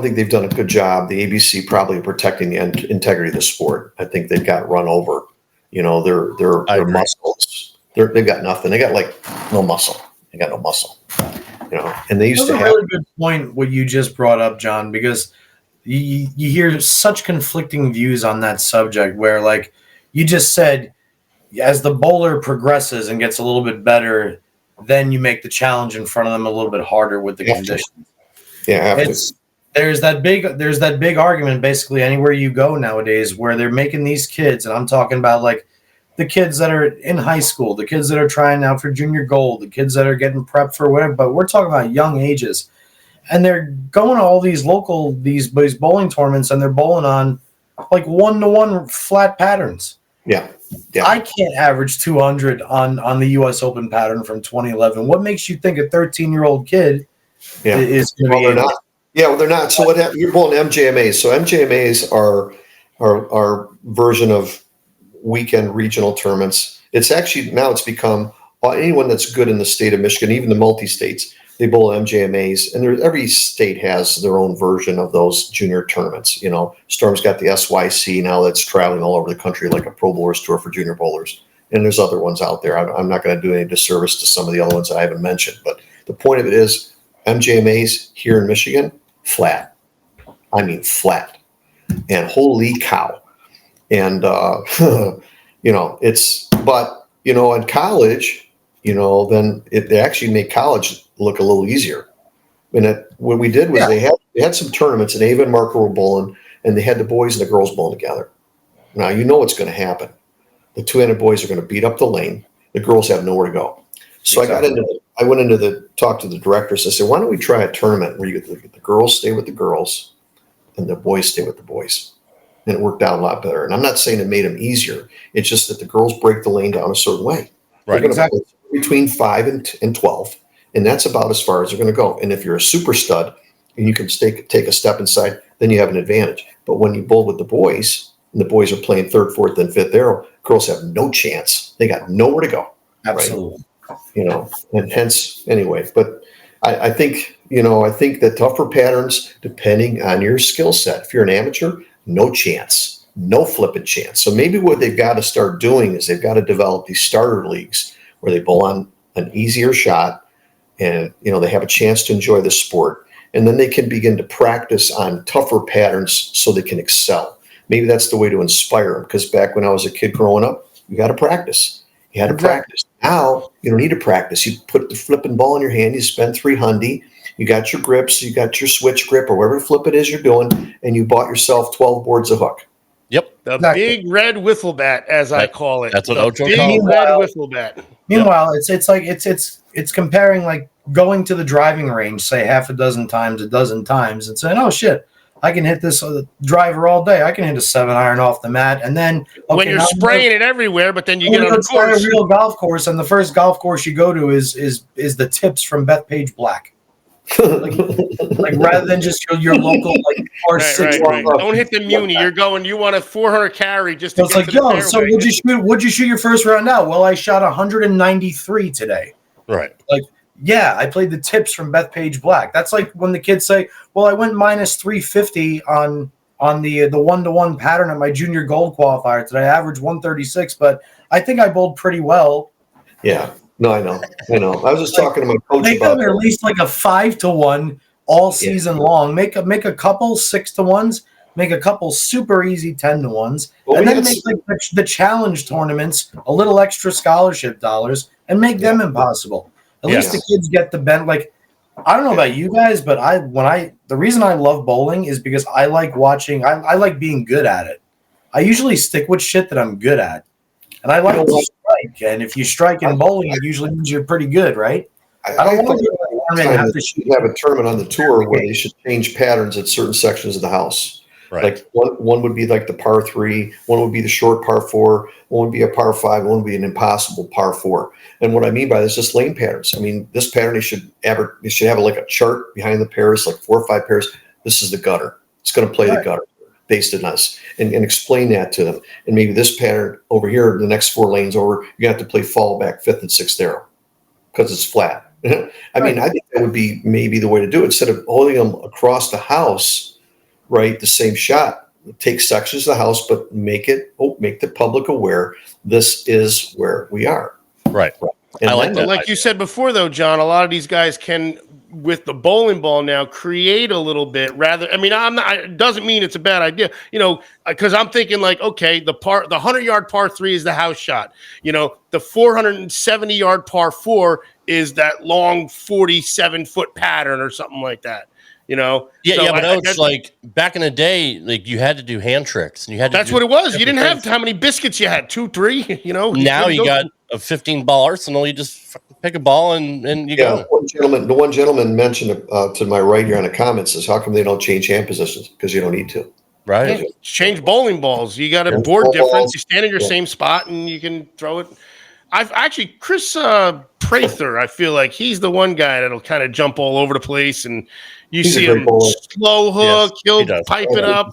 S7: think they've done a good job. The ABC probably protecting the integrity of the sport. I think they've got run over. Their muscles. They've got nothing. They got no muscle. They got no muscle. And they used to have a really
S6: good point what you just brought up, John, because you hear such conflicting views on that subject. Where you just said, as the bowler progresses and gets a little bit better, then you make the challenge in front of them a little bit harder with the conditions. There's that big argument basically anywhere you go nowadays where they're making these kids, and I'm talking about the kids that are in high school, the kids that are trying out for junior gold, the kids that are getting prepped for whatever, but we're talking about young ages. And they're going to all these these bowling tournaments, and they're bowling on 1-to-1 flat patterns.
S7: Yeah.
S6: I can't average 200 on the U.S. Open pattern from 2011. What makes you think a 13-year-old kid is going to be able?
S7: Yeah, well, they're not. So what happened? You're bowling MJMAs. So MJMAs are our version of weekend regional tournaments. It's actually now it's become anyone that's good in the state of Michigan, even the multi-states, they bowl MJMAs, and every state has their own version of those junior tournaments. You know, Storm's got the SYC now that's traveling all over the country like a Pro Bowlers Tour for junior bowlers, and there's other ones out there. I'm not going to do any disservice to some of the other ones I haven't mentioned, but the point of it is MJMAs here in Michigan, flat. I mean flat, and holy cow. And but in college, then they actually make college look a little easier. And what we did was they had some tournaments, and Ava and Marco were bowling, and they had the boys and the girls bowling together. Now you know what's going to happen. The two-handed boys are going to beat up the lane. The girls have nowhere to go. So exactly. I went into the talk to the directors. I said, why don't we try a tournament where the girls stay with the girls and the boys stay with the boys? And it worked out a lot better. And I'm not saying it made them easier. It's just that the girls break the lane down a certain way.
S4: Right.
S7: Exactly. Between 5 and 12. And that's about as far as they're going to go. And if you're a super stud and you can take a step inside, then you have an advantage. But when you bowl with the boys, and the boys are playing third, fourth, and fifth arrow, girls have no chance. They got nowhere to go.
S6: Absolutely.
S7: Right? And hence, anyway. But I think that tougher patterns, depending on your skill set. If you're an amateur, no chance. No flipping chance. So maybe what they've got to start doing is they've got to develop these starter leagues where they bowl on an easier shot and, they have a chance to enjoy the sport. And then they can begin to practice on tougher patterns so they can excel. Maybe that's the way to inspire them, because back when I was a kid growing up, you got to practice. You had to practice. Now you don't need to practice. You put the flipping ball in your hand, you spend $300, you got your grips, you got your switch grip or whatever flip it is you're doing, and you bought yourself 12 boards of hook.
S4: Yep.
S5: The big red wiffle bat, as I call it.
S4: That's what Ocho
S5: calls it. Big red wiffle bat.
S6: Meanwhile, it's like it's comparing like going to the driving range, say half a dozen times, a dozen times, and saying, oh shit, I can hit this driver all day. I can hit a 7-iron off the mat, and then
S5: when you're spraying it everywhere, but then you get on a course,
S6: a real golf course, and the first golf course you go to is the tips from Bethpage Black. like rather than just your local like R6.
S5: Right. Don't hit the Muni. You want a 400 carry just to
S6: get to the fairway. So would you shoot your first round out? Well, I shot 193 today.
S4: Right.
S6: Like, yeah, I played the tips from Bethpage Black. That's like when the kids say, well, I went minus 350 on the 1-to-1 pattern at my junior gold qualifier today. I averaged 136, but I think I bowled pretty well.
S7: Yeah. No, I know. I was just talking to my coach
S6: make
S7: about
S6: them at least like a 5-to-1 all season long. Make a couple 6-to-1s. Make a couple super easy 10-to-1s, and then make like the challenge tournaments a little extra scholarship dollars and make them impossible. At least the kids get the bend. Like, I don't know about you guys, but the reason I love bowling is because I like watching. I like being good at it. I usually stick with shit that I'm good at. And I like to strike. And if you strike in bowling, it usually means you're pretty good, right?
S7: I don't want to have a tournament on the tour where they should change patterns at certain sections of the house. Right. Like one would be like the par 3, one would be the short par 4, one would be a par 5, one would be an impossible par 4. And what I mean by this is lane patterns. I mean, this pattern they should have like a chart behind the pairs, like 4 or 5 pairs. This is the gutter. It's going to play the gutter based on us, and explain that to them. And maybe this pattern over here, the next 4 lanes over, you have to play fallback 5th and 6th arrow because it's flat. I mean, I think that would be maybe the way to do it. Instead of holding them across the house, right, the same shot, take sections of the house, but make the public aware this is where we are.
S4: Right.
S7: And
S5: I like that. Like you said before, though, John, a lot of these guys can, with the bowling ball now, create a little bit rather. I mean, it doesn't mean it's a bad idea, because I'm thinking like, okay, the 100-yard par 3 is the house shot. The 470-yard par 4 is that long 47-foot pattern or something like that. But
S4: it's like back in the day, like you had to do hand tricks, and you had to.
S5: That's what it was. You didn't have how many biscuits you had, 2, 3.
S4: Now you got a 15-ball arsenal. You just pick a ball and you go.
S7: The one gentleman mentioned to my right here on the comments is, how come they don't change hand positions? Because you don't need to.
S4: Right.
S5: Yeah, change bowling balls. You got a board difference. You stand in your same spot and you can throw it. Chris Prather, I feel like he's the one guy that'll kind of jump all over the place, and he's see him slow hook.
S4: Yes,
S5: he'll pipe it up.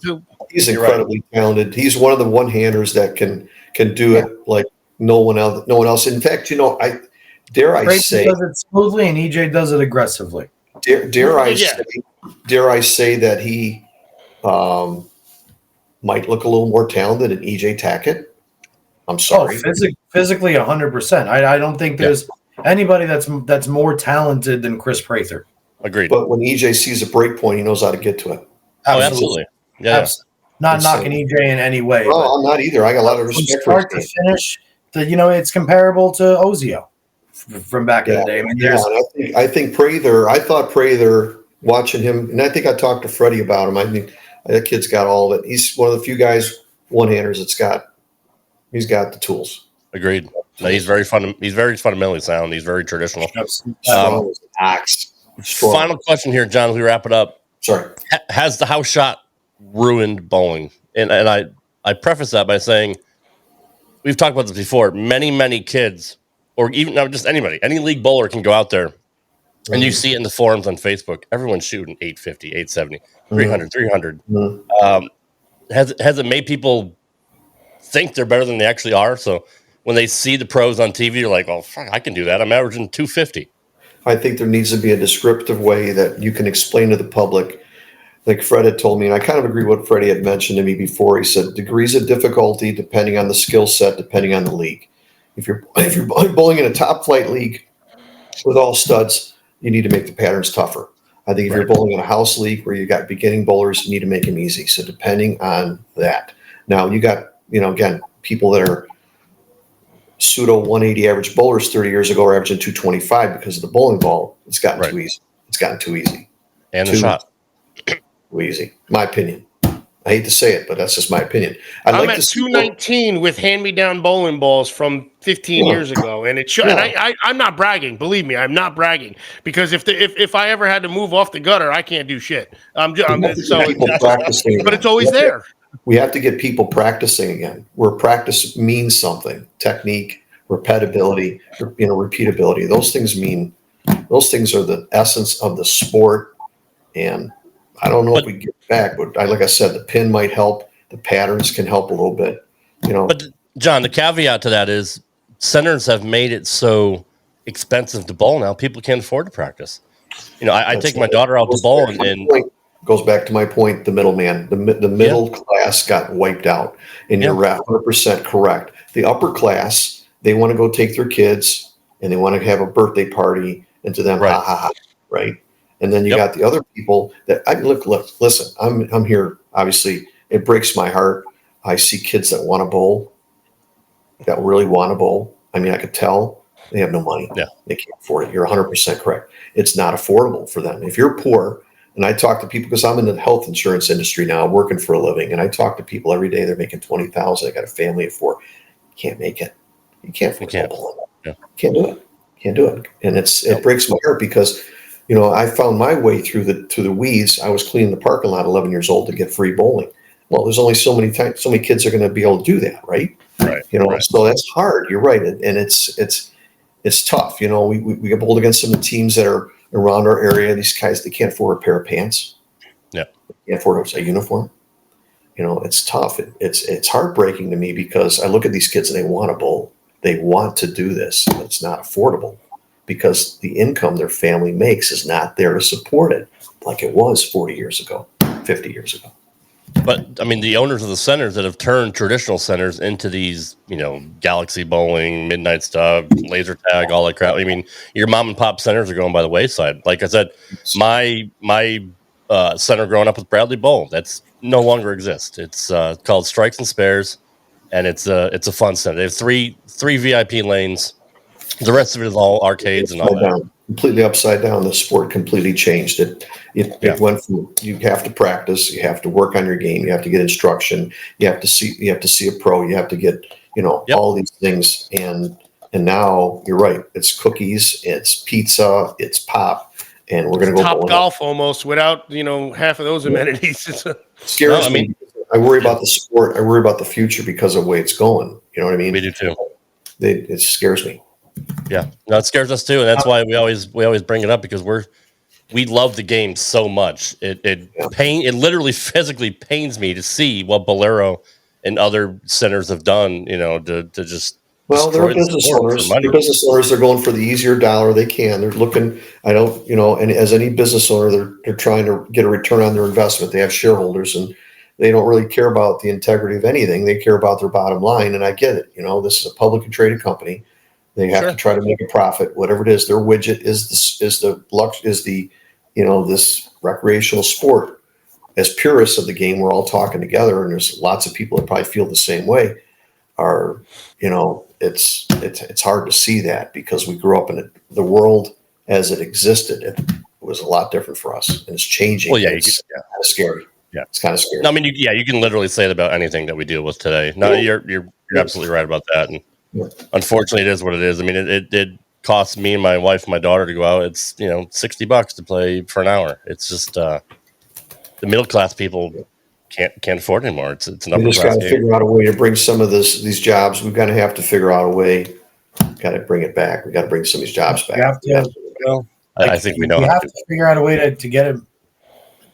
S7: He's incredibly talented. He's one of the one-handers that can do it like no one else. No one else. In fact, I say
S6: does it smoothly, and EJ does it aggressively.
S7: Dare I say that he might look a little more talented than EJ Tackett? I'm sorry.
S6: Physically, 100%. I don't think there's anybody that's more talented than Chris Prather.
S4: Agreed.
S7: But when EJ sees a break point, he knows how to get to it.
S4: Absolutely. Yeah.
S6: Not knocking EJ in any way.
S7: No, I'm not either. I got a lot of respect for
S6: start to finish. It's comparable to Ozio from back in the day. I mean,
S7: I think Prather. I thought Prather, watching him, and I think I talked to Freddie about him. I mean, that kid's got all of it. He's one of the few guys, one-handers, he's got the tools.
S4: Agreed. No, he's very fundamentally sound. He's very traditional. Final question here, John, as we wrap it up.
S7: Sorry.
S4: Has the house shot ruined bowling? And I preface that by saying, we've talked about this before. Many kids, or even just anybody, any league bowler can go out there, and you see it in the forums on Facebook. Everyone's shooting 850, 870, 300, 300. Has it made people think they're better than they actually are? So when they see the pros on TV, you're like, "Oh, fuck, I can do that. I'm averaging 250."
S7: I think there needs to be a descriptive way that you can explain to the public. Like Fred had told me, and I kind of agree with what Freddie had mentioned to me before. He said degrees of difficulty depending on the skill set, depending on the league. If you're bowling in a top flight league with all studs, you need to make the patterns tougher. I think if you're bowling in a house league where you got beginning bowlers, you need to make them easy. So depending on that. Now you got, again, people that are pseudo 180 average bowlers 30 years ago are averaging 225 because of the bowling ball. It's gotten too easy. It's gotten too easy.
S4: And the shot.
S7: Too easy. My opinion. I hate to say it, but that's just my opinion.
S5: I'm at 219 with hand-me-down bowling balls from 15 years ago, and it should. And I'm not bragging. Believe me, I'm not bragging, because if I ever had to move off the gutter, I can't do shit. But it's always there.
S7: We have to get people practicing again, where practice means something. Technique, repeatability, repeatability. Those things are the essence of the sport. And I don't know if we get back, but like I said, the pin might help. The patterns can help a little bit.
S4: But John, the caveat to that is centers have made it so expensive to bowl now. People can't afford to practice. I take my daughter out to bowl, and
S7: goes back to my point. The middleman, the middle class got wiped out, and you're 100% correct. The upper class, they want to go take their kids and they want to have a birthday party, and to them, right? And then you got the other people that look. Listen, I'm here. Obviously, it breaks my heart. I see kids that want to bowl, that really want to bowl. I mean, I could tell they have no money. Yeah, they can't afford it. You're 100% correct. It's not affordable for them. If you're poor, and I talk to people because I'm in the health insurance industry now, working for a living, and I talk to people every day. They're making $20,000. I got a family of 4. You can't make it. You can't afford bowling. Yeah. Can't do it. Can't do it. And it breaks my heart because. I found my way through the weeds. I was cleaning the parking lot 11 years old to get free bowling. Well, there's only so many kids are going to be able to do that, right?
S4: Right.
S7: So that's hard. You're right, and it's tough. We get bowled against some of the teams that are around our area. These guys, they can't afford a pair of pants. Yeah, they can't afford a uniform. It's tough. It's heartbreaking to me because I look at these kids and they want to bowl. They want to do this, but it's not affordable. Because the income their family makes is not there to support it like it was 40 years ago, 50 years ago.
S4: But, I mean, the owners of the centers that have turned traditional centers into these, Galaxy Bowling, Midnight Stuff, Laser Tag, all that crap. I mean, your mom and pop centers are going by the wayside. Like I said, my center growing up with Bradley Bowl, that's no longer exists. It's called Strikes and Spares, and it's a fun center. They have three VIP lanes. The rest of it is all arcades and all that.
S7: Completely upside down. The sport completely changed. It went from you have to practice, you have to work on your game, you have to get instruction, you have to see a pro, you have to get all these things. And now you're right. It's cookies, it's pizza, it's pop, and we're going to go
S5: Top Golf almost without half of those amenities. It
S7: scares me. I worry about the sport. I worry about the future because of the way it's going. You know what I mean?
S4: We do too.
S7: It scares me.
S4: Yeah, no, it scares us too, and that's why we always bring it up, because we love the game so much. It literally physically pains me to see what Bolero and other centers have done. To just
S7: They're business owners. They're business owners. They're going for the easier dollar they can. They're looking. And as any business owner, they're trying to get a return on their investment. They have shareholders, and they don't really care about the integrity of anything. They care about their bottom line. And I get it. This is a publicly traded company. They have to try to make a profit, whatever it is. Their widget is this recreational sport. As purists of the game, we're all talking together, and there's lots of people that probably feel the same way. It's hard to see that, because we grew up in the world as it existed. It was a lot different for us, and it's changing.
S4: Well, yeah,
S7: it's kind of scary.
S4: Yeah,
S7: it's kind of scary.
S4: No, I mean, you can literally say that about anything that we deal with today. No, you're absolutely right about that. And unfortunately, it is what it is. I mean, it costs me and my wife and my daughter to go out. It's $60 to play for an hour. It's just the middle class people can't afford it anymore. It's an upper
S7: We just
S4: class
S7: got to
S4: game.
S7: figure out a way to bring some of these jobs. We've got to have to figure out a way. Got to bring it back. We got to bring some of these jobs back.
S4: I think we know.
S6: You have to figure out a way to get it.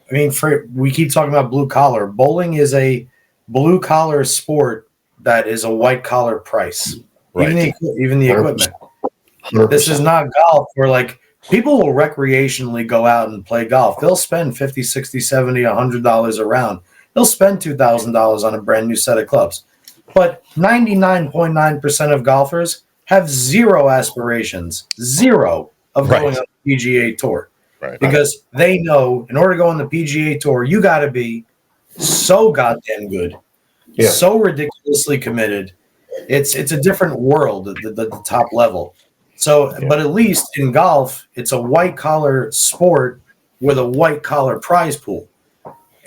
S6: I mean, we keep talking about blue collar. Bowling is a blue collar sport that is a white collar price.
S4: Right.
S6: Even the equipment.
S7: 100%.
S6: This is not golf where people will recreationally go out and play golf. They'll spend $50, $60, $70, $100 a round. They'll spend $2,000 on a brand new set of clubs. But 99.9% of golfers have zero aspirations, of going on the PGA Tour.
S4: Right.
S6: Because they know in order to go on the PGA Tour, you got to be so goddamn good, so ridiculously committed. It's a different world at the top level. So, but at least in golf, it's a white collar sport with a white collar prize pool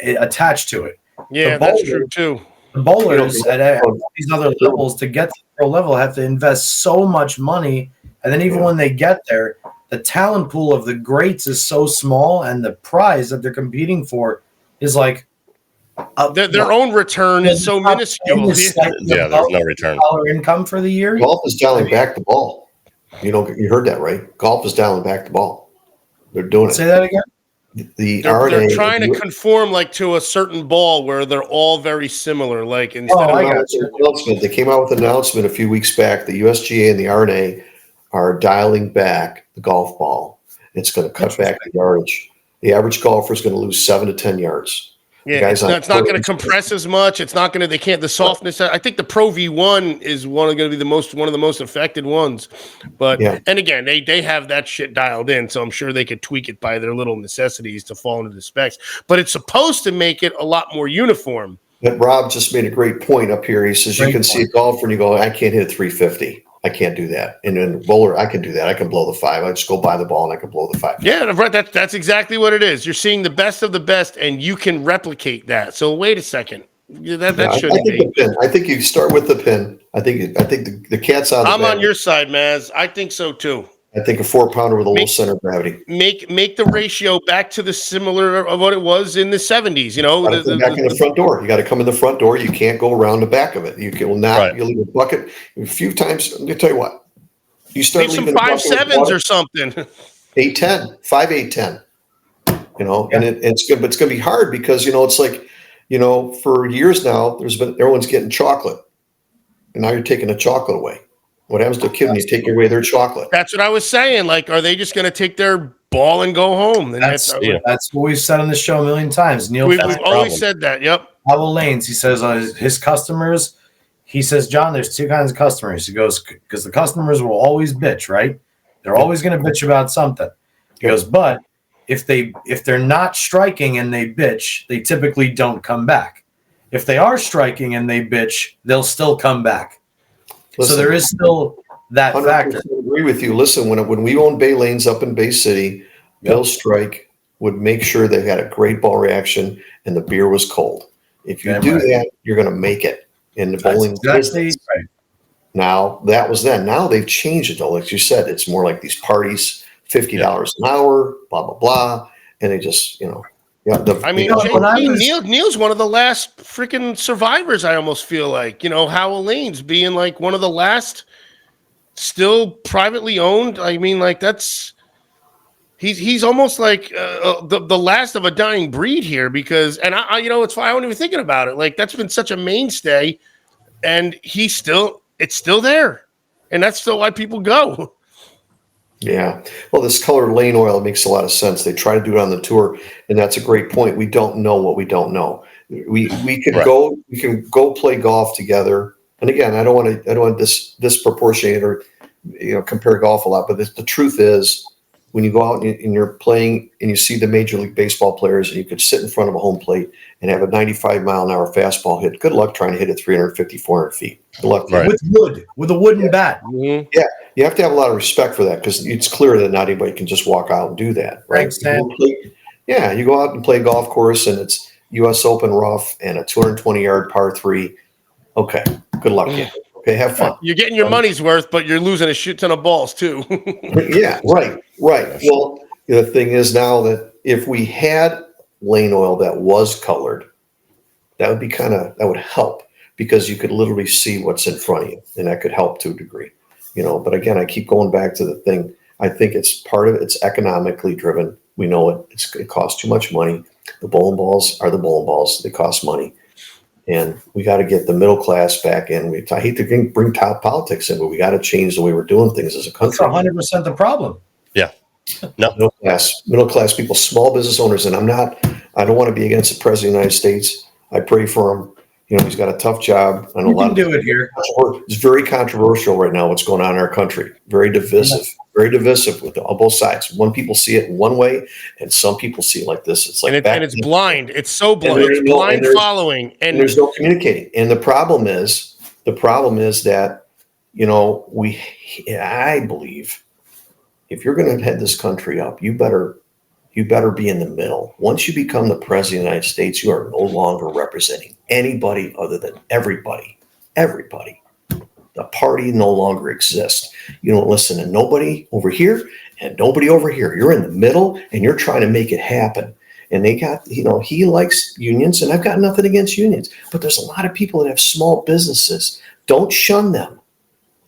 S6: attached to it.
S5: Yeah, that's true too.
S6: The bowlers at these other levels, to get to the pro level, have to invest so much money, and then even when they get there, the talent pool of the greats is so small, and the prize that they're competing for is
S5: their own return is so minuscule.
S4: There's no return.
S6: Dollar income for the year.
S7: Golf is dialing back the ball. You heard that right? Golf is dialing back the ball. They're doing it.
S6: Say that again.
S5: They're trying to conform to a certain ball where they're all very similar.
S7: They came out with an announcement a few weeks back. The USGA and the RNA are dialing back the golf ball. It's going to cut back the yardage. The average golfer is going to lose 7 to 10 yards.
S5: Yeah, it's not going to compress as much. It's not going to. They can't. The softness. I think the Pro V1 is one of the most affected ones. But and again, they have that shit dialed in, so I'm sure they could tweak it by their little necessities to fall into the specs. But it's supposed to make it a lot more uniform.
S7: But Rob just made a great point up here. He says you can see a golfer and you go, I can't hit a 350. I can't do that. And in bowler, I can do that. I can blow the 5. I just go by the ball and I can blow the 5.
S5: Yeah, right. That's exactly what it is. You're seeing the best of the best, and you can replicate that. So wait a second. That shouldn't be.
S7: I think you start with the pin. I think the cat's out of the bag.
S5: I'm on your side, Maz. I think so too.
S7: I think a 4-pounder with a low center of gravity.
S5: Make the ratio back to the similar of what it was in the 70s.
S7: Back in the front door. You got to come in the front door. You can't go around the back of it. You will not. Right. You leave a bucket a few times. Let me tell you what. You start
S5: leave some 5.7s or something.
S7: 8-10, 5, 8, 10. And it's good, but it's going to be hard because it's for years now. Everyone's getting chocolate, and now you're taking the chocolate away. What happens to a kid when you take away their chocolate?
S5: That's what I was saying. Are they just going to take their ball and go home? And
S6: that's what we've said on the show a million times. Neil,
S5: we've always said that. Yep.
S6: Howell Lanes, he says his customers. He says, John, there's 2 kinds of customers. He goes, because the customers will always bitch, right? They're always going to bitch about something. He goes, but if they're not striking and they bitch, they typically don't come back. If they are striking and they bitch, they'll still come back. Listen, so there is still that factor.
S7: I agree with you. Listen, when we owned Bay Lanes up in Bay City, Bill Strike would make sure they had a great ball reaction and the beer was cold. If you do that, you're going to make it in the bowling business. Right. Now, that was then. Now they've changed it, though. Like you said, it's more like these parties, $50 an hour, blah, blah, blah. And they just,
S5: Neil's one of the last freaking survivors, I almost feel like. Howell Lanes being one of the last still privately owned. I mean, like that's he's almost like the last of a dying breed here because, and I you know, it's fine. I wasn't even thinking about it. Like that's been such a mainstay, and it's still there, and that's still why people go.
S7: Yeah. Well, this colored lane oil makes a lot of sense. They try to do it on the tour, and that's a great point. We don't know what we don't know. We could we can go play golf together. And again, I don't want to disproportionate or compare golf a lot, but the truth is when you go out and you're playing and you see the Major League Baseball players and you could sit in front of a home plate and have a 95-mile-an-hour fastball hit. Good luck trying to hit it 350, 400 feet. Good luck.
S8: Right. With a wooden bat.
S5: Mm-hmm.
S7: Yeah. You have to have a lot of respect for that because it's clear that not anybody can just walk out and do that. Right. You go out and play a golf course and it's US Open rough and a 220-yard par 3. Okay. Good luck. Okay. Have fun.
S5: You're getting your money's worth, but you're losing a shit ton of balls too.
S7: Yeah. Right. Well, the thing is now that if we had lane oil that was colored, that would help because you could literally see what's in front of you and that could help to a degree, but again, I keep going back to the thing. I think it's part of it. It's economically driven. We know it costs too much money. The bowling balls are the bowling balls. They cost money. And we got to get the middle class back in. I hate to bring top politics in, but we got to change the way we're doing things as a country.
S8: That's 100% the problem.
S4: Yeah. No.
S7: Middle class people, small business owners. And I don't want to be against the president of the United States. I pray for him. He's got a tough job. I know
S8: a lot of do it here.
S7: It's very controversial right now. What's going on in our country? Very divisive. Very divisive on both sides. One people see it in one way, and some people see it like this. It's like
S5: and it's blind. It's so blind. It's blind following, and
S7: there's no communicating. And the problem is that I believe if you're going to head this country up, you better be in the middle. Once you become the president of the United States, you are no longer representing anybody other than everybody. Everybody. The party no longer exists. You don't listen to nobody over here and nobody over here. You're in the middle and you're trying to make it happen. And they got, he likes unions, and I've got nothing against unions, but there's a lot of people that have small businesses. Don't shun them.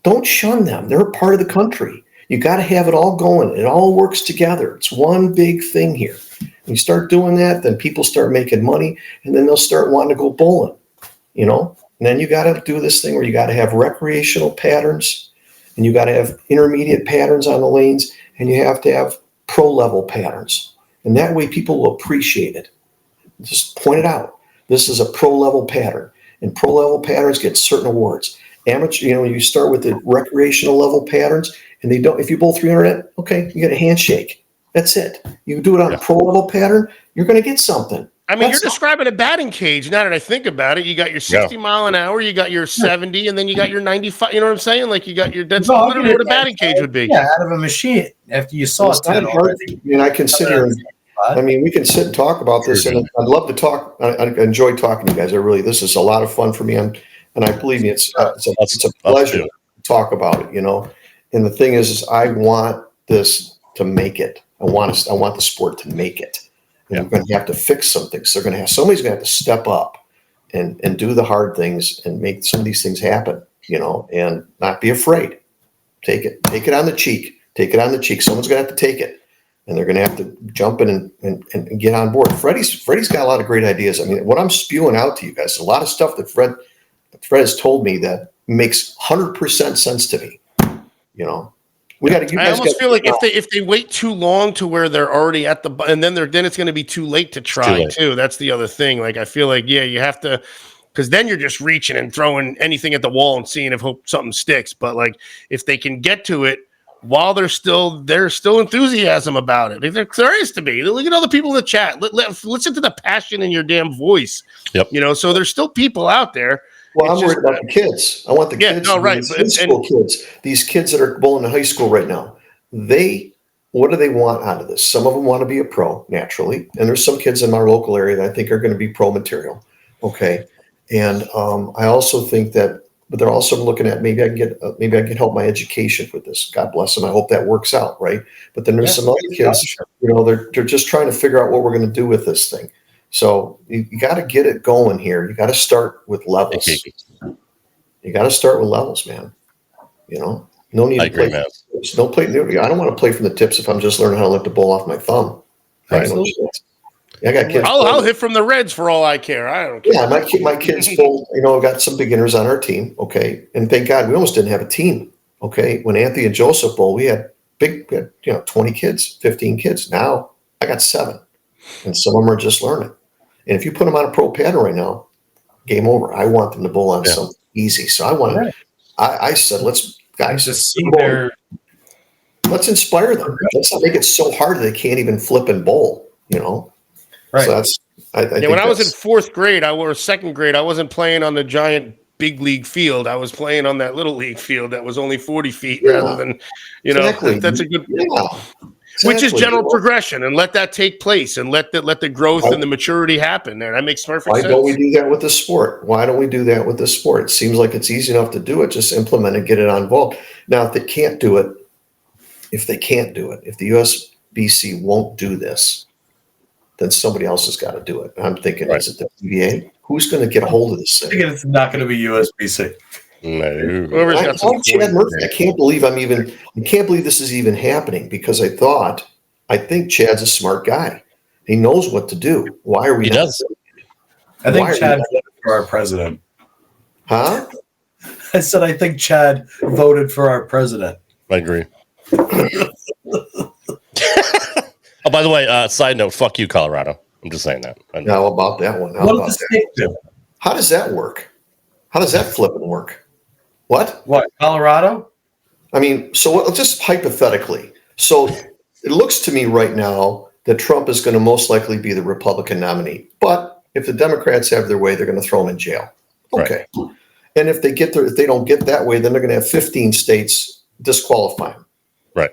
S7: Don't shun them. They're a part of the country. You got to have it all going. It all works together. It's one big thing here. When you start doing that, then people start making money, and then they'll start wanting to go bowling, And then you got to do this thing where you got to have recreational patterns, and you got to have intermediate patterns on the lanes, and you have to have pro-level patterns. And that way people will appreciate it. Just point it out. This is a pro-level pattern, and pro-level patterns get certain awards. Amateur, you start with the recreational level patterns, and if you bowl 300, okay, you get a handshake. That's it. You do it on a pro-level pattern, you're going to get something.
S5: I mean, you're describing a batting cage. Now that I think about it, you got your 60 mile an hour, you got your 70, and then you got your 95. You know what I'm saying? Like that's literally what a batting cage would be.
S8: Yeah, out of a machine after you saw it.
S7: And I can sit here. We can sit and talk about this, and I'd love to talk. I enjoy talking to you guys. This is a lot of fun for me, and I believe me, it's a pleasure to talk about it. And the thing is I want this to make it. I want the sport to make it. And we're going to have to fix some things. Somebody's going to have to step up and do the hard things and make some of these things happen, and not be afraid. Take it on the cheek. Take it on the cheek. Someone's going to have to take it, and they're going to have to jump in and get on board. Freddie's got a lot of great ideas. I mean, what I'm spewing out to you guys, a lot of stuff that Fred has told me that makes 100% sense to me. I
S5: almost feel like if they wait too long to where they're already at and then it's going to be too late to try too. That's the other thing. Like I feel like you have to, because then you're just reaching and throwing anything at the wall and seeing if something sticks. But like if they can get to it while there's still enthusiasm about it. There is to be. Look at all the people in the chat. Listen to the passion in your damn voice.
S4: Yep.
S5: So there's still people out there.
S7: Well, I'm worried about the kids. I want the kids.
S5: No, right.
S7: High school kids. These kids that are bowling in high school right now. What do they want out of this? Some of them want to be a pro naturally, and there's some kids in our local area that I think are going to be pro material. Okay, and I also think that, but they're also looking at maybe I can help my education with this. God bless them. I hope that works out, right? But then there's some other kids. They're just trying to figure out what we're going to do with this thing. So you got to get it going here. You got to start with levels. You got to start with levels, man. No need
S4: I
S7: to play.
S4: agree, man.
S7: Don't play. I don't want to play from the tips if I'm just learning how to lift the ball off my thumb.
S4: Right.
S7: I got kids.
S5: I'll hit from the reds for all I care. I don't care.
S7: Yeah, my kids full. I've got some beginners on our team. Okay, and thank God we almost didn't have a team. Okay, when Anthony and Joseph Bowl, we had 20 kids, 15 kids. Now I got 7, and some of them are just learning. And if you put them on a pro pattern right now, game over. I want them to bowl on something easy. So I want.
S6: Right.
S7: I said, let's
S6: see their.
S7: Let's inspire them. Let's not make it so hard that they can't even flip and bowl.
S6: Right.
S7: So that's.
S5: When I was in 4th grade, or 2nd grade, I wasn't playing on the giant big league field. I was playing on that little league field that was only 40 feet rather than,
S7: Exactly.
S5: That's a good.
S7: Yeah.
S5: Which is general progression, and let that take place, and let the growth and the maturity happen there. That makes perfect sense.
S7: Why don't we do that with the sport? Why don't we do that with the sport? It seems like it's easy enough to do it. Just implement it, get it on involved. Now, if they can't do it, if the USBC won't do this, then somebody else has got to do it. And I'm thinking, is it the PBA? Who's going to get a hold of this thing?
S6: I think it's not going to be USBC.
S4: No.
S7: Chad Murphy. I can't believe this is even happening, because I think Chad's a smart guy. He knows what to do. Why are we?
S4: He does.
S6: I think Chad voted for our president.
S7: Huh?
S6: I said I think Chad voted for our president.
S4: I agree. Oh, by the way, side note, fuck you, Colorado. I'm just saying that.
S7: How about that one? How does that work? How does that flipping work? What?
S6: Colorado?
S7: I mean, so just hypothetically. So it looks to me right now that Trump is going to most likely be the Republican nominee. But if the Democrats have their way, they're going to throw him in jail. Okay. Right. And if they don't get that way, then they're going to have 15 states disqualify him.
S4: Right.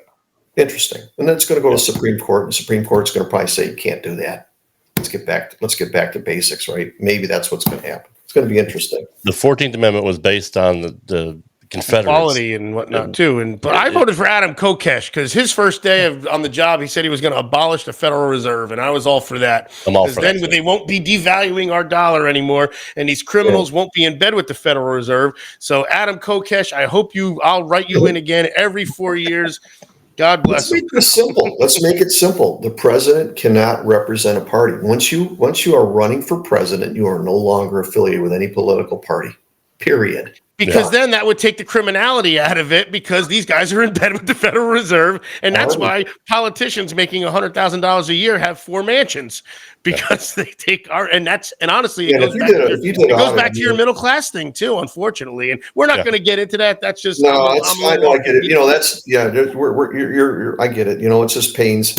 S7: Interesting. And then it's going to go to the Supreme Court, and the Supreme Court's going to probably say you can't do that. Let's get back to basics, right? Maybe that's what's going to happen. It's going to be interesting.
S4: The 14th Amendment was based on the Confederates.
S5: Equality and whatnot, too. But I voted for Adam Kokesh because his first day on the job, he said he was going to abolish the Federal Reserve, and I was all for that.
S4: I'm all for that.
S5: Then they won't be devaluing our dollar anymore, and these criminals won't be in bed with the Federal Reserve. So, Adam Kokesh, I'll write you in again every 4 years. God bless.
S7: Let's make it simple. The president cannot represent a party. Once you are running for president, you are no longer affiliated with any political party. Period.
S5: Because then that would take the criminality out of it, because these guys are in bed with the Federal Reserve. And that's why politicians making $100,000 a year have 4 mansions, because they take honestly, it goes back to your middle class thing too, unfortunately. And we're not going to get into that. That's just,
S7: I get it. I get it. It's just pains.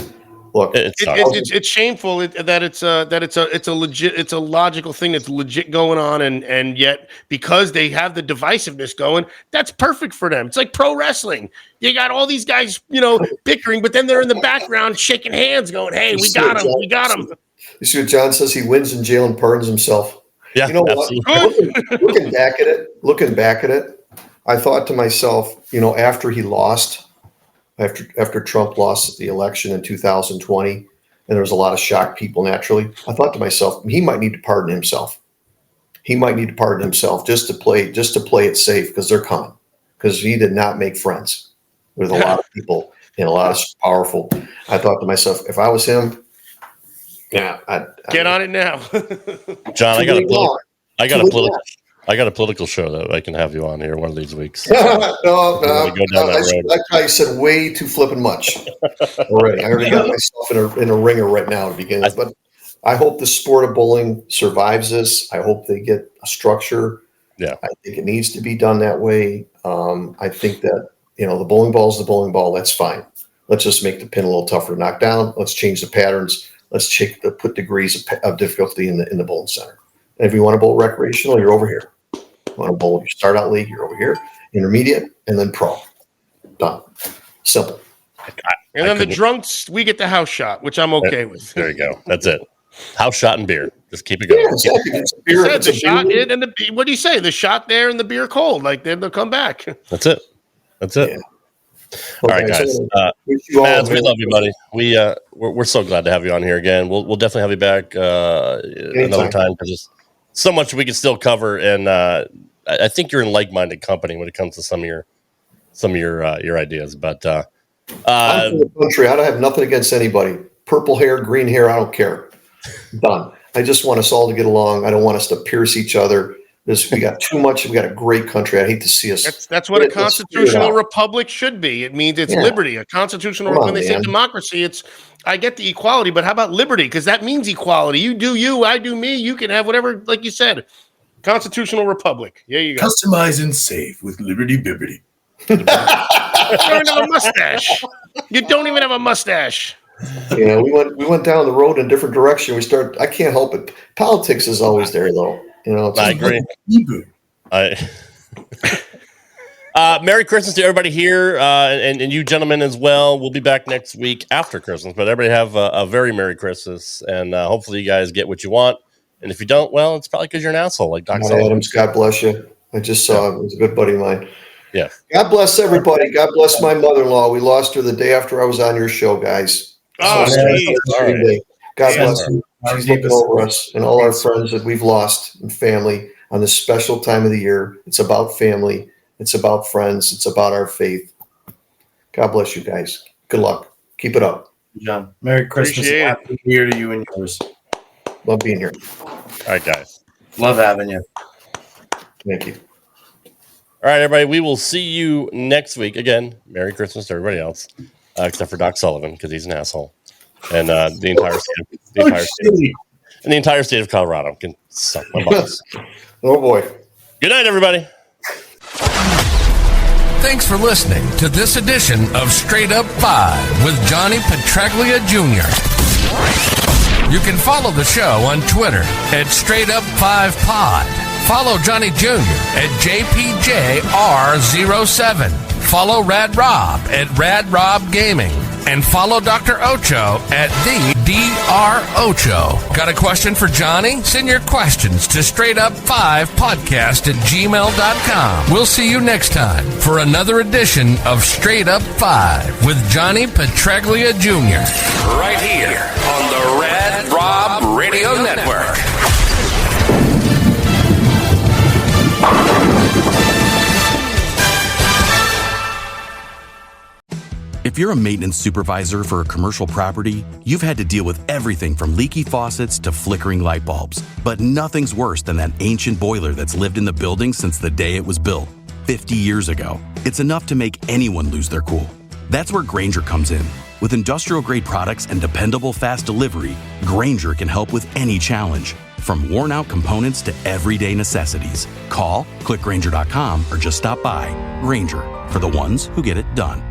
S7: Look,
S5: it's shameful that it's a logical thing that's legit going on, and yet because they have the divisiveness going, that's perfect for them. It's like pro wrestling. You got all these guys, bickering, but then they're in the background shaking hands, going, "Hey, we got him.
S7: You see what John says? He wins in jail and pardons himself.
S4: Yeah,
S7: you know what? Looking back at it, I thought to myself, after he lost. After Trump lost the election in 2020, and there was a lot of shocked people naturally, I thought to myself, he might need to pardon himself. Just to play it safe, because they're coming. Because he did not make friends with a lot of people and a lot of powerful. I thought to myself, if I was him, I'd
S5: get on it now.
S4: John, I got a political show that I can have you on here one of these weeks.
S7: That guy said way too flipping much already. I already got myself in a ringer right now to begin with. But I hope the sport of bowling survives this. I hope they get a structure.
S4: Yeah,
S7: I think it needs to be done that way. I think that the bowling ball is the bowling ball. That's fine. Let's just make the pin a little tougher to knock down. Let's change the patterns. Let's put degrees of difficulty in the bowling center. And if you want to bowl recreational, you're over here. Want to bowl, you start out league, you're over here, intermediate, and then pro. Done. Simple.
S5: And then the drunks, we get the house shot, which I'm okay with.
S4: There you go. That's it. House shot and beer. Just keep it going.
S7: Yeah, exactly. It's
S5: beer, what do you say? The shot there and the beer cold. Like they'll come back.
S4: That's it. Yeah. All right, guys. Mads, we love you, buddy. We're so glad to have you on here again. We'll definitely have you back another time, because there's so much we can still cover, and I think you're in like-minded company when it comes to some of your some of your ideas. But
S7: I'm from the country. I don't have nothing against anybody. Purple hair, green hair, I don't care. Done. I just want us all to get along. I don't want us to pierce each other. We got too much. We got a great country. I hate to see us.
S5: That's what a constitutional republic should be. It means it's liberty. A constitutional, when they say democracy, I get the equality, but how about liberty? Because that means equality. You do you, I do me. You can have whatever, like you said. Constitutional republic. There you go.
S8: Customize and save with Liberty Bibbity.
S5: You don't even have a mustache. You don't even have a mustache.
S7: Yeah, we went down the road in a different direction. I can't help it. Politics is always there, though.
S4: I agree. Merry Christmas to everybody here, and you gentlemen as well. We'll be back next week after Christmas, but everybody have a very Merry Christmas, and hopefully you guys get what you want. And if you don't, well, it's probably because you're an asshole, like Dr.
S7: Adams, God bless you. I just saw it was a good buddy of mine.
S4: Yeah.
S7: God bless everybody. God bless my mother-in-law. We lost her the day after I was on your show, guys.
S5: Oh,
S7: Sorry. God bless her. She's looking over us and all our friends that we've lost and family on this special time of the year. It's about family. It's about friends. It's about our faith. God bless you guys. Good luck. Keep it up.
S6: John, Merry Christmas. Happy New Year to you and yours.
S7: Love being here.
S4: All right, guys.
S6: Love having you.
S7: Thank you.
S4: All right, everybody. We will see you next week. Again, Merry Christmas to everybody else, except for Doc Sullivan, because he's an asshole. And the entire state of Colorado can suck my balls.
S7: Oh boy.
S4: Good night, everybody.
S2: Thanks for listening to this edition of Straight Up 5 with Johnny Petraglia Jr. You can follow the show on Twitter at Straight Up 5 Pod. Follow Johnny Jr. at JPJR07. Follow Rad Rob at Rad Rob Gaming. And follow Dr. Ocho at the Dr. Ocho. Got a question for Johnny? Send your questions to straightUp5podcast@gmail.com. We'll see you next time for another edition of Straight Up 5 with Johnny Petraglia Jr. Right here on the Rad Rob Radio Network.
S1: If you're a maintenance supervisor for a commercial property, you've had to deal with everything from leaky faucets to flickering light bulbs. But nothing's worse than that ancient boiler that's lived in the building since the day it was built, 50 years ago. It's enough to make anyone lose their cool. That's where Grainger comes in. With industrial-grade products and dependable fast delivery, Grainger can help with any challenge, from worn-out components to everyday necessities. Call, click Grainger.com, or just stop by. Grainger, for the ones who get it done.